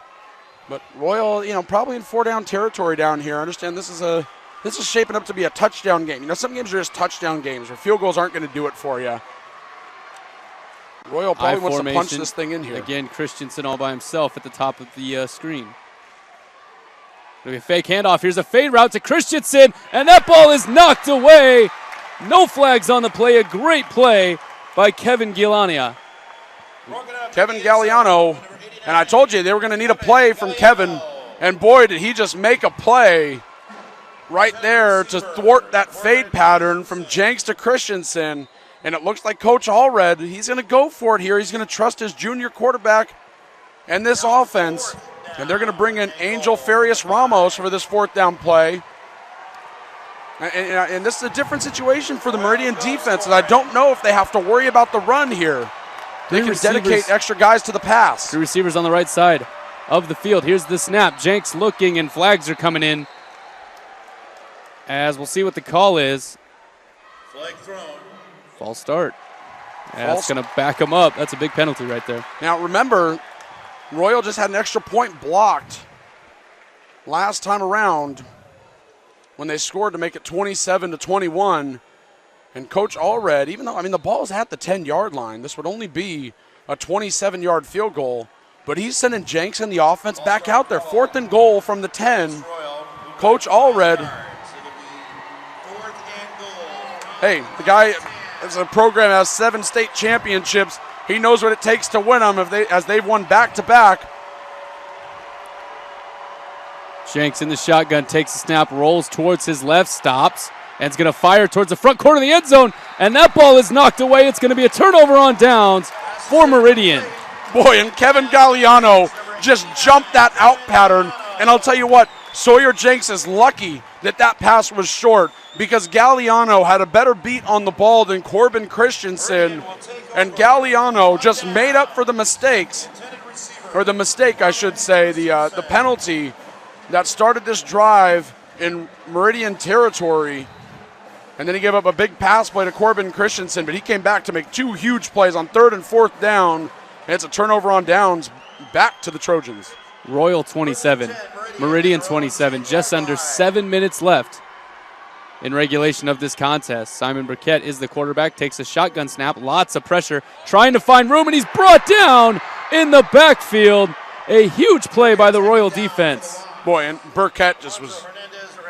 But Royal, probably in 4-down territory down here. I understand this is shaping up to be a touchdown game. Some games are just touchdown games where field goals aren't going to do it for you. Royal probably wants to punch this thing in here. Again, Christensen all by himself at the top of the screen. Going to be a fake handoff. Here's a fade route to Christensen, and that ball is knocked away. No flags on the play. A great play by Kevin Galliano. Kevin Galliano, and I told you they were going to need a play from Kevin, and boy, did he just make a play right there to thwart that fade pattern from Jenks to Christensen. And it looks like Coach Allred, he's going to go for it here. He's going to trust his junior quarterback and this offense. And they're going to bring in Angel Farias Ramos for this 4th down play. And this is a different situation for the Meridian defense, and I don't know if they have to worry about the run here. They can dedicate extra guys to the pass. 3 receivers on the right side of the field. Here's the snap. Jenks looking, and flags are coming in. As we'll see what the call is. Flag thrown. False start. That's going to back them up. That's a big penalty right there. Now remember, Royal just had an extra point blocked last time around when they scored to make it 27-21. And Coach Allred, even though, the ball is at the 10-yard line, this would only be a 27-yard field goal, but he's sending Jenks and the offense back out there. 4th and goal from the 10. Coach Allred, hey, the guy is a program that has 7 state championships. He knows what it takes to win them as they've won back-to-back. Jenks in the shotgun, takes a snap, rolls towards his left, stops, and is going to fire towards the front corner of the end zone, and that ball is knocked away. It's going to be a turnover on downs for Meridian. Boy, and Kevin Galliano just jumped that out pattern, and I'll tell you what, Sawyer Jenks is lucky that pass was short because Galliano had a better beat on the ball than Corbin Christensen, and Galliano just made up for the mistakes, or the mistake, I should say, the penalty that started this drive in Meridian territory. And then he gave up a big pass play to Corbin Christensen, but he came back to make 2 huge plays on 3rd and 4th down, and it's a turnover on downs back to the Trojans. Royal 27, Meridian 27, just under 7 minutes left in regulation of this contest. Simon Burkett is the quarterback, takes a shotgun snap, lots of pressure, trying to find room, and he's brought down in the backfield. A huge play by the Royal defense. Boy, and Burkett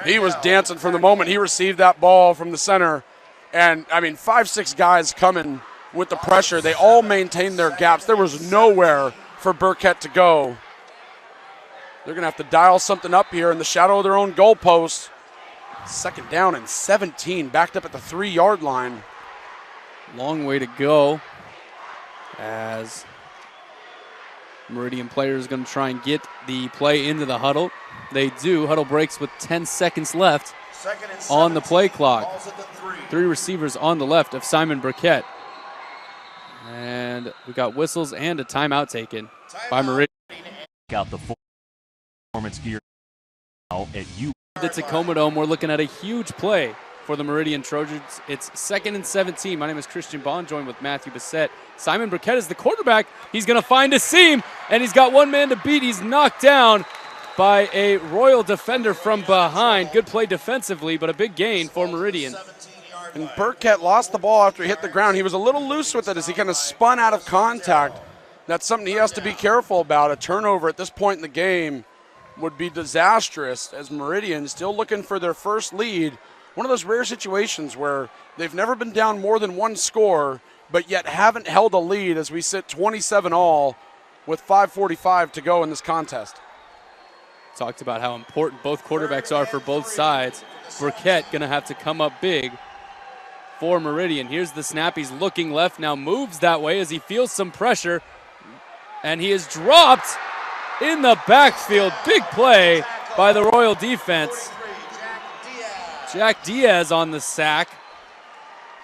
he was dancing from the moment he received that ball from the center. And, 5-6 guys coming with the pressure. They all maintained their gaps. There was nowhere for Burkett to go. They're going to have to dial something up here in the shadow of their own goalpost. 2nd down and 17, backed up at the 3-yard line. Long way to go as Meridian players going to try and get the play into the huddle. They do. Huddle breaks with 10 seconds left on the play clock. 3 receivers on the left of Simon Burkett. And we got whistles and a timeout taken by Meridian. Out the performance gear now at U. The Tacoma Dome, we're looking at a huge play for the Meridian Trojans. It's 2nd and 17. My name is Christian Bond, joined with Matthew Bissett. Simon Burkett is the quarterback. He's going to find a seam, and he's got one man to beat. He's knocked down by a Royal defender from behind. Good play defensively, but a big gain for Meridian. And Burkett lost the ball after he hit the ground. He was a little loose with it as he kind of spun out of contact. That's something he has to be careful about. A turnover at this point in the game would be disastrous, as Meridian still looking for their first lead. One of those rare situations where they've never been down more than one score, but yet haven't held a lead as we sit 27-all with 5:45 to go in this contest. Talked about how important both quarterbacks are for both sides. Burkett going to have to come up big for Meridian. Here's the snap. He's looking left, now moves that way as he feels some pressure. And he is dropped in the backfield. Big play by the Royal defense. Jack Diaz on the sack.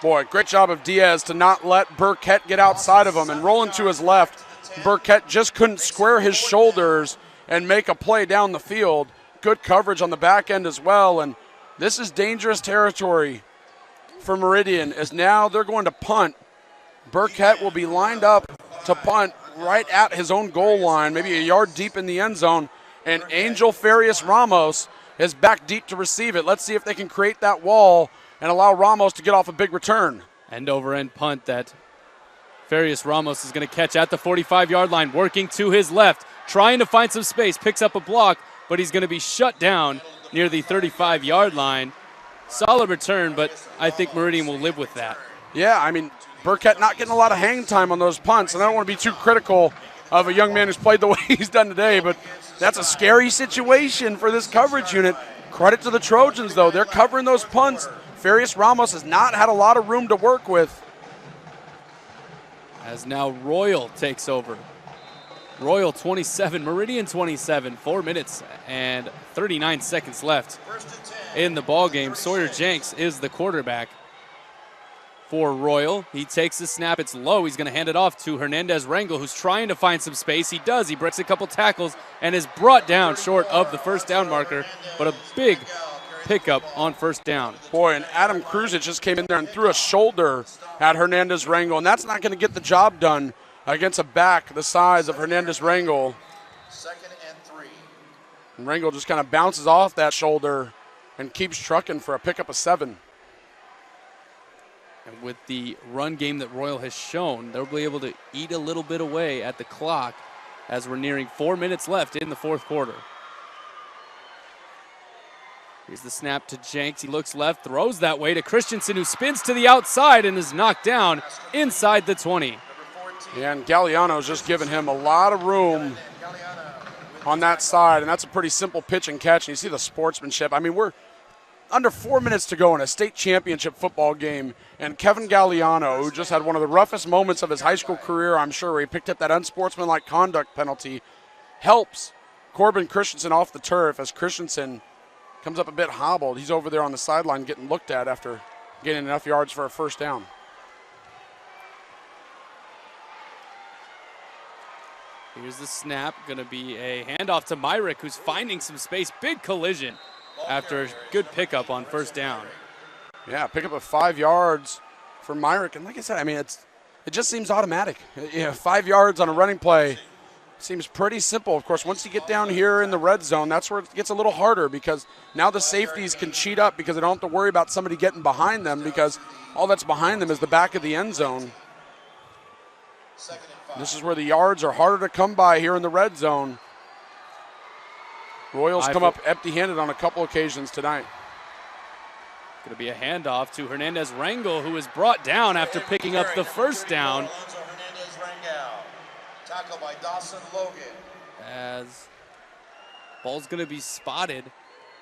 Boy, great job of Diaz to not let Burkett get outside of him and rolling to his left. Burkett just couldn't square his shoulders and make a play down the field. Good coverage on the back end as well. And this is dangerous territory for Meridian, as now they're going to punt. Burkett will be lined up to punt right at his own goal line, maybe a yard deep in the end zone. And Angel Farias Ramos is back deep to receive it. Let's see if they can create that wall and allow Ramos to get off a big return. End over end punt that Farias Ramos is going to catch at the 45-yard line, working to his left, trying to find some space, picks up a block, but he's going to be shut down near the 35-yard line. Solid return, but I think Meridian will live with that. Yeah, I mean, Burkett not getting a lot of hang time on those punts, and I don't want to be too critical of a young man who's played the way he's done today, but that's a scary situation for this coverage unit. Credit to the Trojans, though. They're covering those punts. Farias Ramos has not had a lot of room to work with. As now Royal takes over. Royal 27, Meridian 27, 4 minutes and 39 seconds left in the ball game. Sawyer Jenks is the quarterback for Royal. He takes the snap. It's low. He's going to hand it off to Hernandez Rangel, who's trying to find some space. He does. He breaks a couple tackles and is brought down short of the first down marker, but a big pickup on first down. Boy, and Adam Kruzic just came in there and threw a shoulder at Hernandez Rangel, and that's not going to get the job done against a back the size of Hernandez Rangel. 2nd and 3. And Rangel just kind of bounces off that shoulder and keeps trucking for a pickup of 7. And with the run game that Royal has shown, they'll be able to eat a little bit away at the clock as we're nearing 4 minutes left in the fourth quarter. Here's the snap to Jenks. He looks left, throws that way to Christensen, who spins to the outside and is knocked down inside the 20. Yeah, and Galliano's just giving him a lot of room on that side, and that's a pretty simple pitch and catch. And you see the sportsmanship. I mean, we're under 4 minutes to go in a state championship football game, and Kevin Galliano, who just had one of the roughest moments of his high school career, I'm sure, where he picked up that unsportsmanlike conduct penalty, helps Corbin Christensen off the turf as Christensen comes up a bit hobbled. He's over there on the sideline getting looked at after getting enough yards for a first down. Here's the snap, going to be a handoff to Myrick, who's finding some space. Big collision after a good pickup on first down. Yeah, pick up of 5 yards for Myrick. And like I said, I mean, it just seems automatic. 5 yards on a running play seems pretty simple. Of course, once you get down here in the red zone, that's where it gets a little harder, because now the safeties can cheat up because they don't have to worry about somebody getting behind them, because all that's behind them is the back of the end zone. This is where the yards are harder to come by here in the red zone. Royals come up empty-handed on a couple occasions tonight. Going to be a handoff to Hernandez Rangel, who is brought down after picking up the first down. Tackled by Dawson Logan. As ball's going to be spotted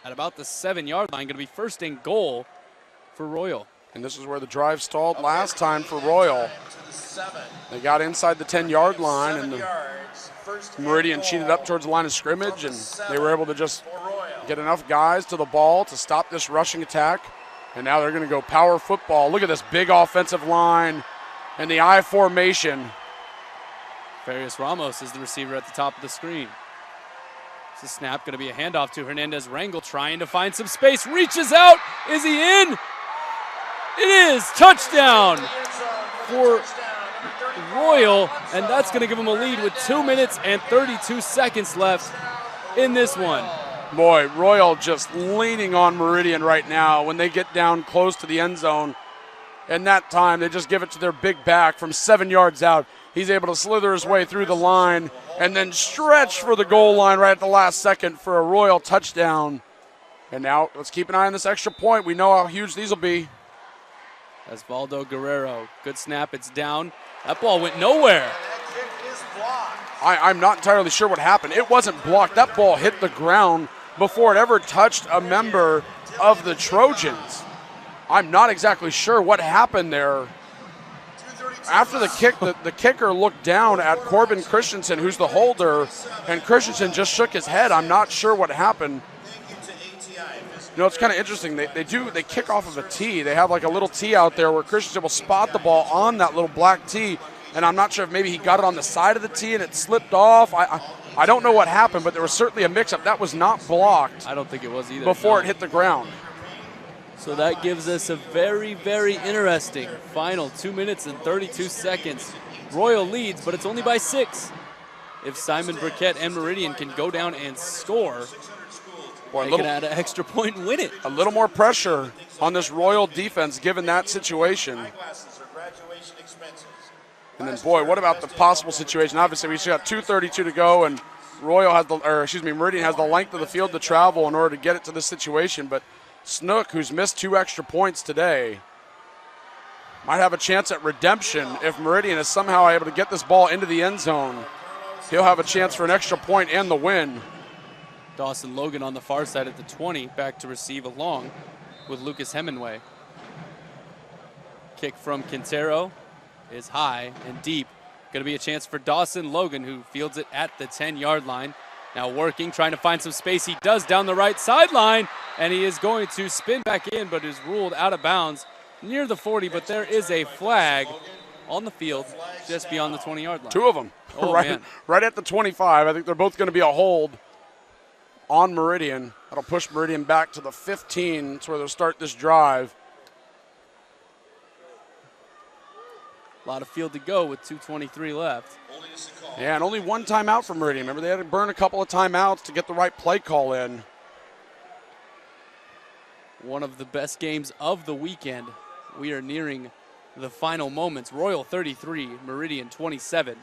at about the 7-yard line. Going to be first and goal for Royal. And this is where the drive stalled last time for Royal. They got inside the 10-yard line, and the Meridian cheated up towards the line of scrimmage, and they were able to just get enough guys to the ball to stop this rushing attack. And now they're going to go power football. Look at this big offensive line and the I formation. Farias Ramos is the receiver at the top of the screen. It's a snap, going to be a handoff to Hernandez Rangel, trying to find some space, reaches out. Is he in? It is. Touchdown for Royal, and that's going to give them a lead with 2 minutes and 32 seconds left in this one. Boy, Royal just leaning on Meridian right now. When they get down close to the end zone, And that time, they just give it to their big back from 7 yards out. He's able to slither his way through the line and then stretch for the goal line right at the last second for a Royal touchdown. And now let's keep an eye on this extra point. We know how huge these will be. Osvaldo Guerrero, good snap, it's down. That ball went nowhere. I'm not entirely sure what happened. It wasn't blocked. That ball hit the ground before it ever touched a member of the Trojans. I'm not exactly sure what happened there. After the kick, the kicker looked down at Corbin Christensen, who's the holder, and Christensen just shook his head. I'm not sure what happened. You know, it's kind of interesting. They kick off of a tee. They have like a little tee out there where Christensen will spot the ball on that little black tee, and I'm not sure if maybe he got it on the side of the tee and it slipped off. I don't know what happened, but there was certainly a mix-up. That was not blocked. I don't think it was either. Before it hit the ground. So that gives us a very, very interesting final 2 minutes and 32 seconds. Royal leads, but it's only by 6. If Simon Burkett and Meridian can go down and score, they can add an extra point and win it. A little more pressure on this Royal defense given that situation. And then, boy, what about the possible situation? Obviously, we still got 2:32 to go, and Meridian has the length of the field to travel in order to get it to this situation. But Snook, who's missed 2 extra points today, might have a chance at redemption if Meridian is somehow able to get this ball into the end zone. He'll have a chance for an extra point and the win. Dawson Logan on the far side at the 20, back to receive along with Lucas Hemingway. Kick from Quintero is high and deep. Going to be a chance for Dawson Logan, who fields it at the 10-yard line. Now working, trying to find some space. He does down the right sideline, and he is going to spin back in, but is ruled out of bounds near the 40, but there is a flag on the field just beyond the 20-yard line. 2 of them, oh, right at the 25. I think they're both going to be a hold on Meridian. That'll push Meridian back to the 15. That's where they'll start this drive. A lot of field to go with 2:23 left. Yeah, and only 1 timeout for Meridian. Remember, they had to burn a couple of timeouts to get the right play call in. One of the best games of the weekend. We are nearing the final moments. Royal 33, Meridian 27.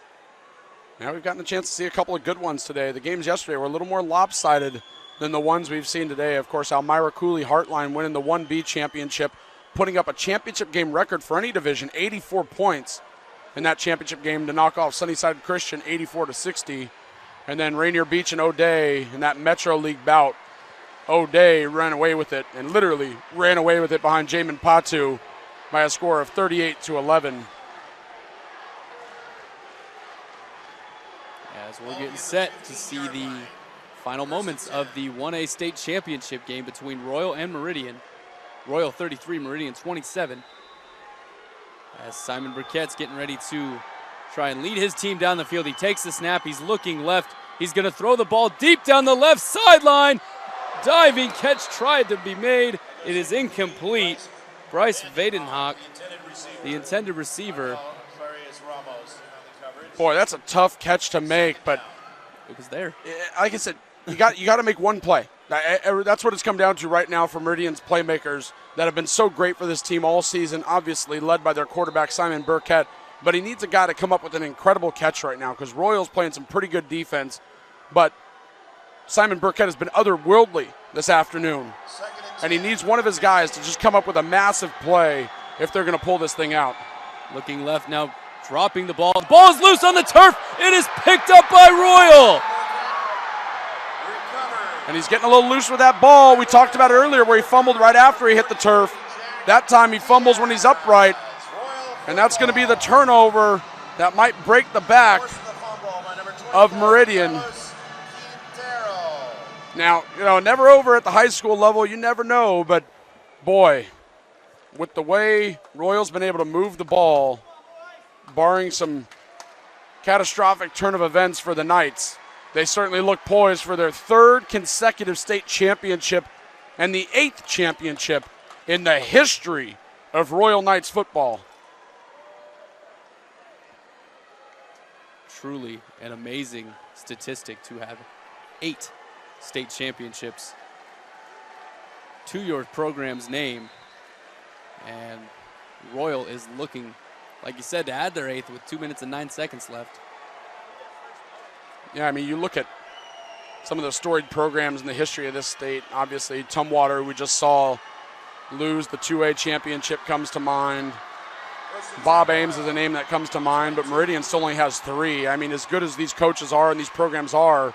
Now we've gotten a chance to see a couple of good ones today. The games yesterday were a little more lopsided than the ones we've seen today. Of course, Elmira Cooley Heartline winning the 1B championship, putting up a championship game record for any division, 84 points in that championship game to knock off Sunnyside Christian 84-60. And then Rainier Beach and O'Day in that Metro League bout. O'Day ran away with it and literally ran away with it behind Jamin Patu by a score of 38-11. As we're getting set to see the final moments of the 1A state championship game between Royal and Meridian. Royal 33, Meridian 27. As Simon Burkett's getting ready to try and lead his team down the field. He takes the snap, he's looking left. He's gonna throw the ball deep down the left sideline. Diving catch tried to be made. It is incomplete. Bryce Vadenhock, the intended receiver. Boy, that's a tough catch to make, but it was there. Like I said, you got to make one play. That's what it's come down to right now for Meridian's playmakers that have been so great for this team all season, obviously led by their quarterback, Simon Burkett. But he needs a guy to come up with an incredible catch right now because Royals playing some pretty good defense. But Simon Burkett has been otherworldly this afternoon. And he needs one of his guys to just come up with a massive play if they're going to pull this thing out. Looking left now, dropping the ball. The ball is loose on the turf. It is picked up by Royal. And he's getting a little loose with that ball. We talked about it earlier where he fumbled right after he hit the turf. That time he fumbles when he's upright. And that's going to be the turnover that might break the back of Meridian. Now, never over at the high school level. You never know. But, boy, with the way Royal's been able to move the ball, barring some catastrophic turn of events for the Knights, they certainly look poised for their 3rd consecutive state championship and the 8th championship in the history of Royal Knights football. Truly an amazing statistic to have 8 state championships to your program's name. And Royal is looking, like you said, to add their 8th with 2 minutes and 9 seconds left. Yeah, I mean, you look at some of the storied programs in the history of this state. Obviously, Tumwater, we just saw lose the 2A championship, comes to mind. Bob Ames is a name that comes to mind, but Meridian still only has 3. I mean, as good as these coaches are and these programs are,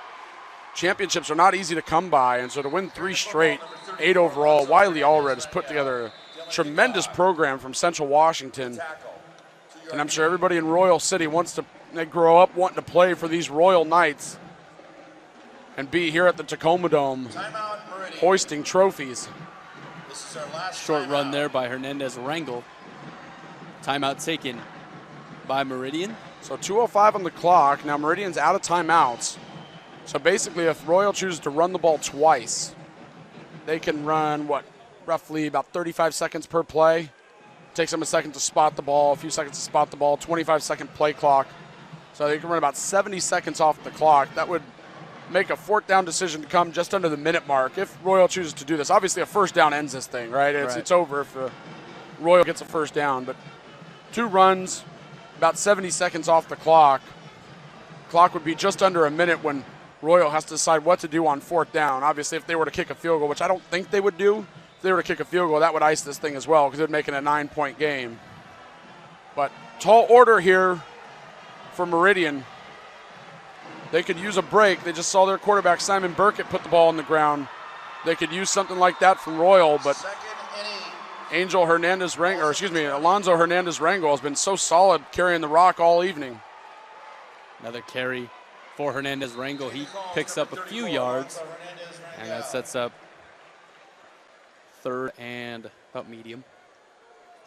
championships are not easy to come by. And so to win 3 straight, 8 overall, Wiley Allred has put together a tremendous program from Central Washington. And I'm sure everybody in Royal City wants to grow up wanting to play for these Royal Knights and be here at the Tacoma Dome hoisting trophies. Short run there by Hernandez Rangel. Timeout taken by Meridian. So 2:05 on the clock. Now Meridian's out of timeouts. So basically, if Royal chooses to run the ball twice, they can run, roughly about 35 seconds per play. Takes them a second to spot the ball, a few seconds to spot the ball, 25-second play clock. So they can run about 70 seconds off the clock. That would make a 4th down decision to come just under the minute mark if Royal chooses to do this. Obviously, a first down ends this thing, right? It's over if Royal gets a first down. But 2 runs, about 70 seconds off the clock. Clock would be just under a minute when Royal has to decide what to do on 4th down. Obviously, if they were to kick a field goal, which I don't think they would do, if they were to kick a field goal, that would ice this thing as well because it would make it a 9-point game. But tall order here for Meridian. They could use a break. They just saw their quarterback, Simon Burkett, put the ball on the ground. They could use something like that from Royal, but Alonzo Hernandez Rangel has been so solid carrying the rock all evening. Another carry for Hernandez Rangel. He picks up a few yards, and that sets up 3rd and about medium.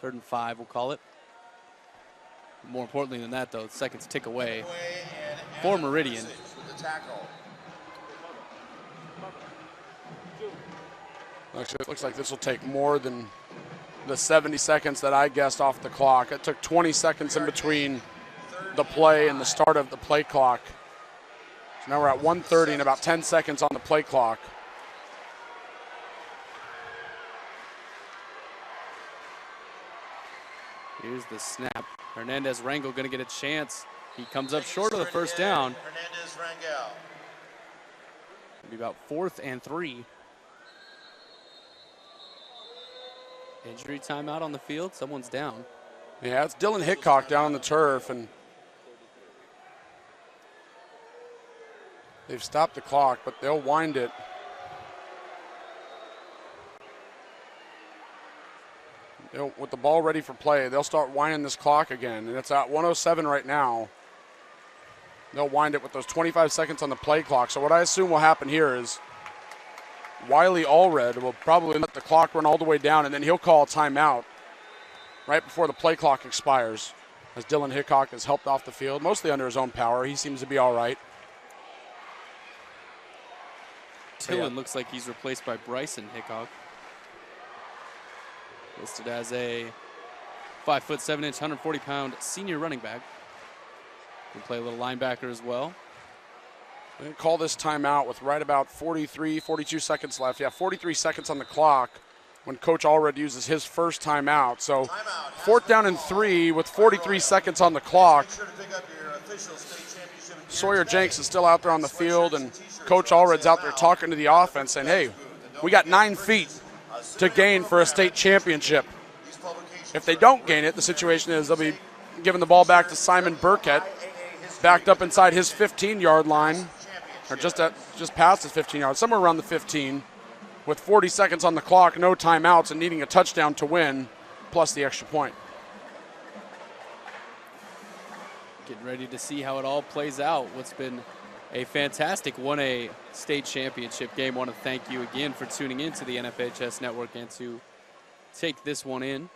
3rd and 5, we'll call it. More importantly than that, though, seconds tick away for Meridian. Actually, it looks like this will take more than the 70 seconds that I guessed off the clock. It took 20 seconds in between the play and the start of the play clock. So now we're at 1:30 and about 10 seconds on the play clock. Here's the snap. Hernandez Rangel going to get a chance. He comes up short of the first down. Hernandez Rangel. It'll be about 4th and 3. Injury timeout on the field. Someone's down. Yeah, it's Dylan Hickok down on the turf, and they've stopped the clock, but they'll wind it. With the ball ready for play, they'll start winding this clock again, and it's at 1:07 right now. They'll wind it with those 25 seconds on the play clock. So what I assume will happen here is Wiley Allred will probably let the clock run all the way down, and then he'll call a timeout right before the play clock expires, as Dylan Hickok is helped off the field, mostly under his own power. He seems to be all right. Tillin looks like he's replaced by Bryson Hickok. Listed as a 5'7", 140-pound senior running back. Can play a little linebacker as well. We're going to call this timeout with right about 42 seconds left. Yeah, 43 seconds on the clock when Coach Allred uses his first timeout. So 4th down and 3 with 43 seconds on the clock. Sawyer Jenks is still out there on the field, and Coach Allred's out there talking to the offense saying, hey, we got 9 feet to gain for a state championship. If they don't gain it, the situation is they'll be giving the ball back to Simon Burkett, backed up inside his 15-yard line, or just past his 15 yards, somewhere around the 15, with 40 seconds on the clock, no timeouts, and needing a touchdown to win, plus the extra point. Getting ready to see how it all plays out. What's been a fantastic 1A state championship game. Want to thank you again for tuning in to the NFHS Network and to take this one in.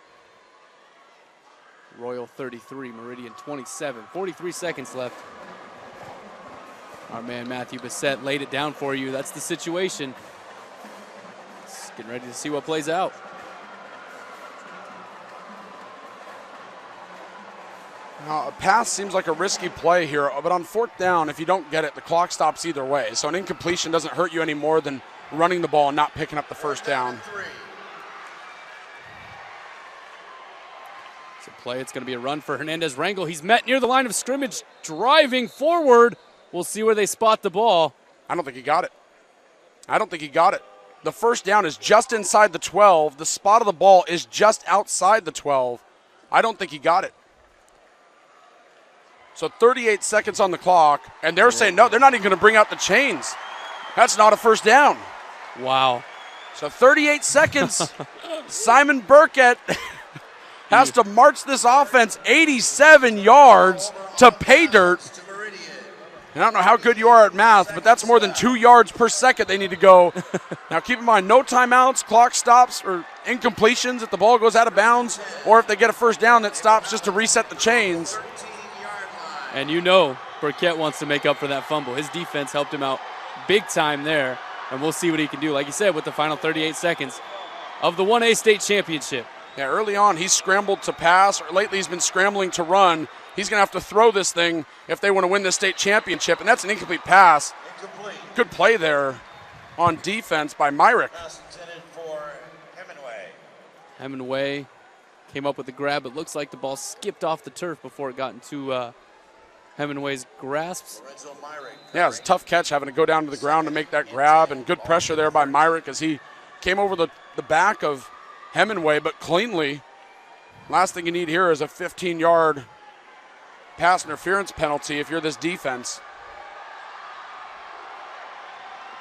Royal 33, Meridian 27. 43 seconds left. Our man Matthew Bissett laid it down for you. That's the situation. Just getting ready to see what plays out. Now, a pass seems like a risky play here, but on 4th down, if you don't get it, the clock stops either way. So an incompletion doesn't hurt you any more than running the ball and not picking up the first down. play. It's going to be a run for Hernandez Rangel. He's met near the line of scrimmage, driving forward. We'll see where they spot the ball. I don't think he got it. I don't think he got it. The first down is just inside the 12. The spot of the ball is just outside the 12. I don't think he got it. So 38 seconds on the clock, and they're saying no, they're not even going to bring out the chains. That's not a first down. Wow. So 38 seconds. Simon Burkett has to march this offense 87 yards to pay dirt. And I don't know how good you are at math, but that's more than 2 yards per second they need to go. Now keep in mind, no timeouts, clock stops, or incompletions if the ball goes out of bounds, or if they get a first down that stops just to reset the chains. And you know Burkett wants to make up for that fumble. His defense helped him out big time there, and we'll see what he can do, like you said, with the final 38 seconds of the 1A state championship. Yeah, early on he's scrambled to pass, or lately he's been scrambling to run. He's going to have to throw this thing if they want to win the state championship, and that's an incomplete pass. Incomplete. Good play there on defense by Myrick. Pass intended for Hemingway. Hemingway came up with the grab. It looks like the ball skipped off the turf before it got into Hemingway's grasps. Lorenzo Myrick. Yeah, it's a tough catch having to go down to the ground to make that grab, and good pressure there by Myrick as he came over the back of Hemingway, but cleanly. Last thing you need here is a 15-yard pass interference penalty if you're this defense.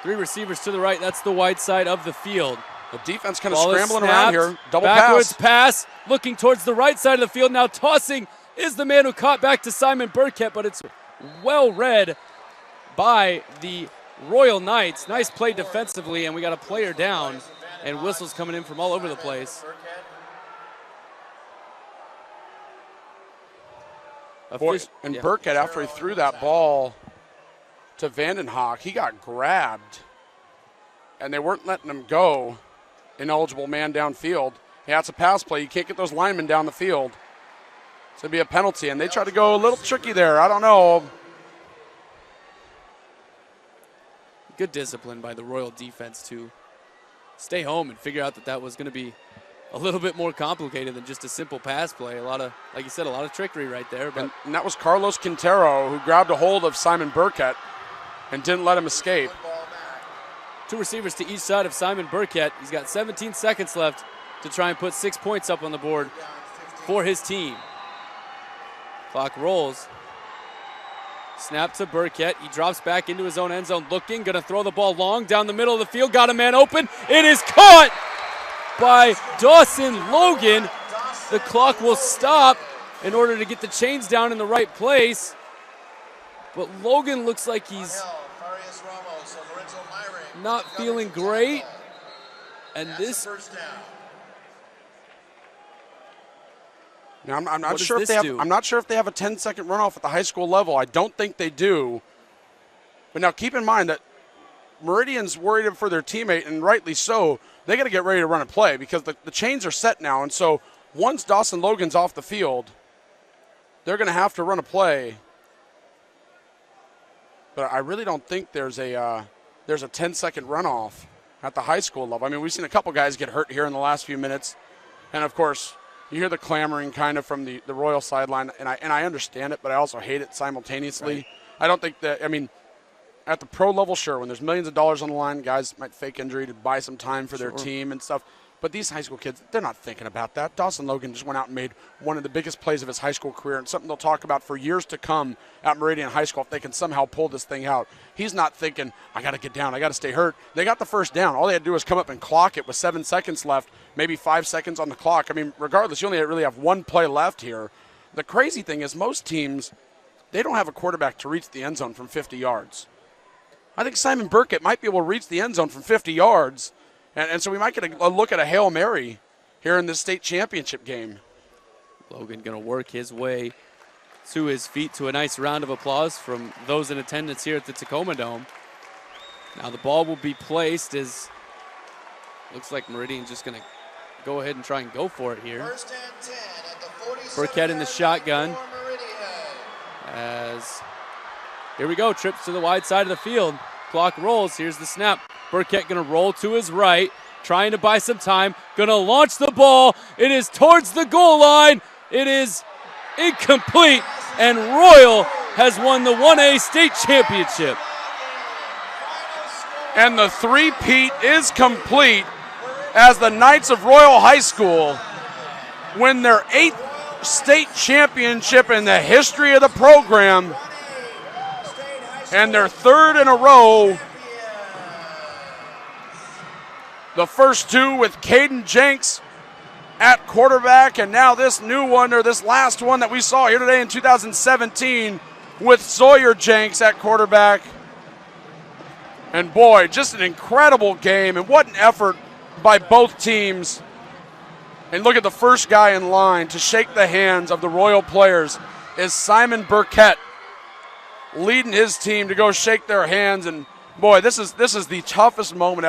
3 receivers to the right. That's the wide side of the field. The defense kind of Ball is scrambling snapped. around here. Double Backwards pass. looking towards the right side of the field. Now tossing is the man who caught back to Simon Burkett, but it's well read by the Royal Knights. Nice play defensively, and we got a player down, and whistles coming in from all over the place. Boy, and Burkett, after he threw that ball to Vandenhoek, he got grabbed, and they weren't letting him go. Ineligible man downfield. Yeah, it's a pass play. You can't get those linemen down the field. It's going to be a penalty, and they try to go a little tricky there. I don't know. Good discipline by the Royal defense to stay home and figure out that that was going to be a little bit more complicated than just a simple pass play. A lot of, like you said, a lot of trickery right there. But and that was Carlos Quintero who grabbed a hold of Simon Burkett and didn't let him escape. 2 receivers to each side of Simon Burkett. He's got 17 seconds left to try and put 6 points up on the board for his team. Clock rolls. Snap to Burkett. He drops back into his own end zone looking. Going to throw the ball long down the middle of the field. Got a man open. It is caught by Dawson Logan. The clock will stop in order to get the chains down in the right place. But Logan looks like he's not feeling great. And this... Now, I'm not sure if they have. I'm not sure if they have a 10-second runoff at the high school level. I don't think they do. But now keep in mind that Meridian's worried for their teammate, and rightly so. They got to get ready to run a play because the chains are set now. And so once Dawson Logan's off the field, they're going to have to run a play. But I really don't think there's a 10-second runoff at the high school level. I mean, we've seen a couple guys get hurt here in the last few minutes, and of course. You hear the clamoring kind of from the Royal sideline, and I understand it, but I also hate it simultaneously. Right. I don't think that, I mean, at the pro level, sure, when there's millions of dollars on the line, guys might fake injury to buy some time for their team and stuff. But these high school kids, they're not thinking about that. Dawson Logan just went out and made one of the biggest plays of his high school career, and something they'll talk about for years to come at Meridian High School if they can somehow pull this thing out. He's not thinking, I got to get down, I got to stay hurt. They got the first down. All they had to do was come up and clock it with 7 seconds left, maybe 5 seconds on the clock. I mean, regardless, you only really have one play left here. The crazy thing is most teams, they don't have a quarterback to reach the end zone from 50 yards. I think Simon Burkett might be able to reach the end zone from 50 yards, and so we might get a look at a Hail Mary here in this state championship game. Logan going to work his way to his feet to a nice round of applause from those in attendance here at the Tacoma Dome. Now the ball will be placed as looks like Meridian's just going to go ahead and try and go for it here. First and 10 at the 47 Burkett in the shotgun. As here we go, trips to the wide side of the field. Clock rolls, here's the snap. Burkett going to roll to his right, trying to buy some time, going to launch the ball. It is towards the goal line. It is incomplete, and Royal has won the 1A state championship. And the three-peat is complete as the Knights of Royal High School win their 8th state championship in the history of the program, and their 3rd in a row. The first 2 with Caden Jenks at quarterback, and now this new one, or this last one that we saw here today in 2017 with Sawyer Jenks at quarterback. And boy, just an incredible game, and what an effort by both teams. And look at the first guy in line to shake the hands of the Royal players is Simon Burkett, leading his team to go shake their hands. And boy, this is the toughest moment,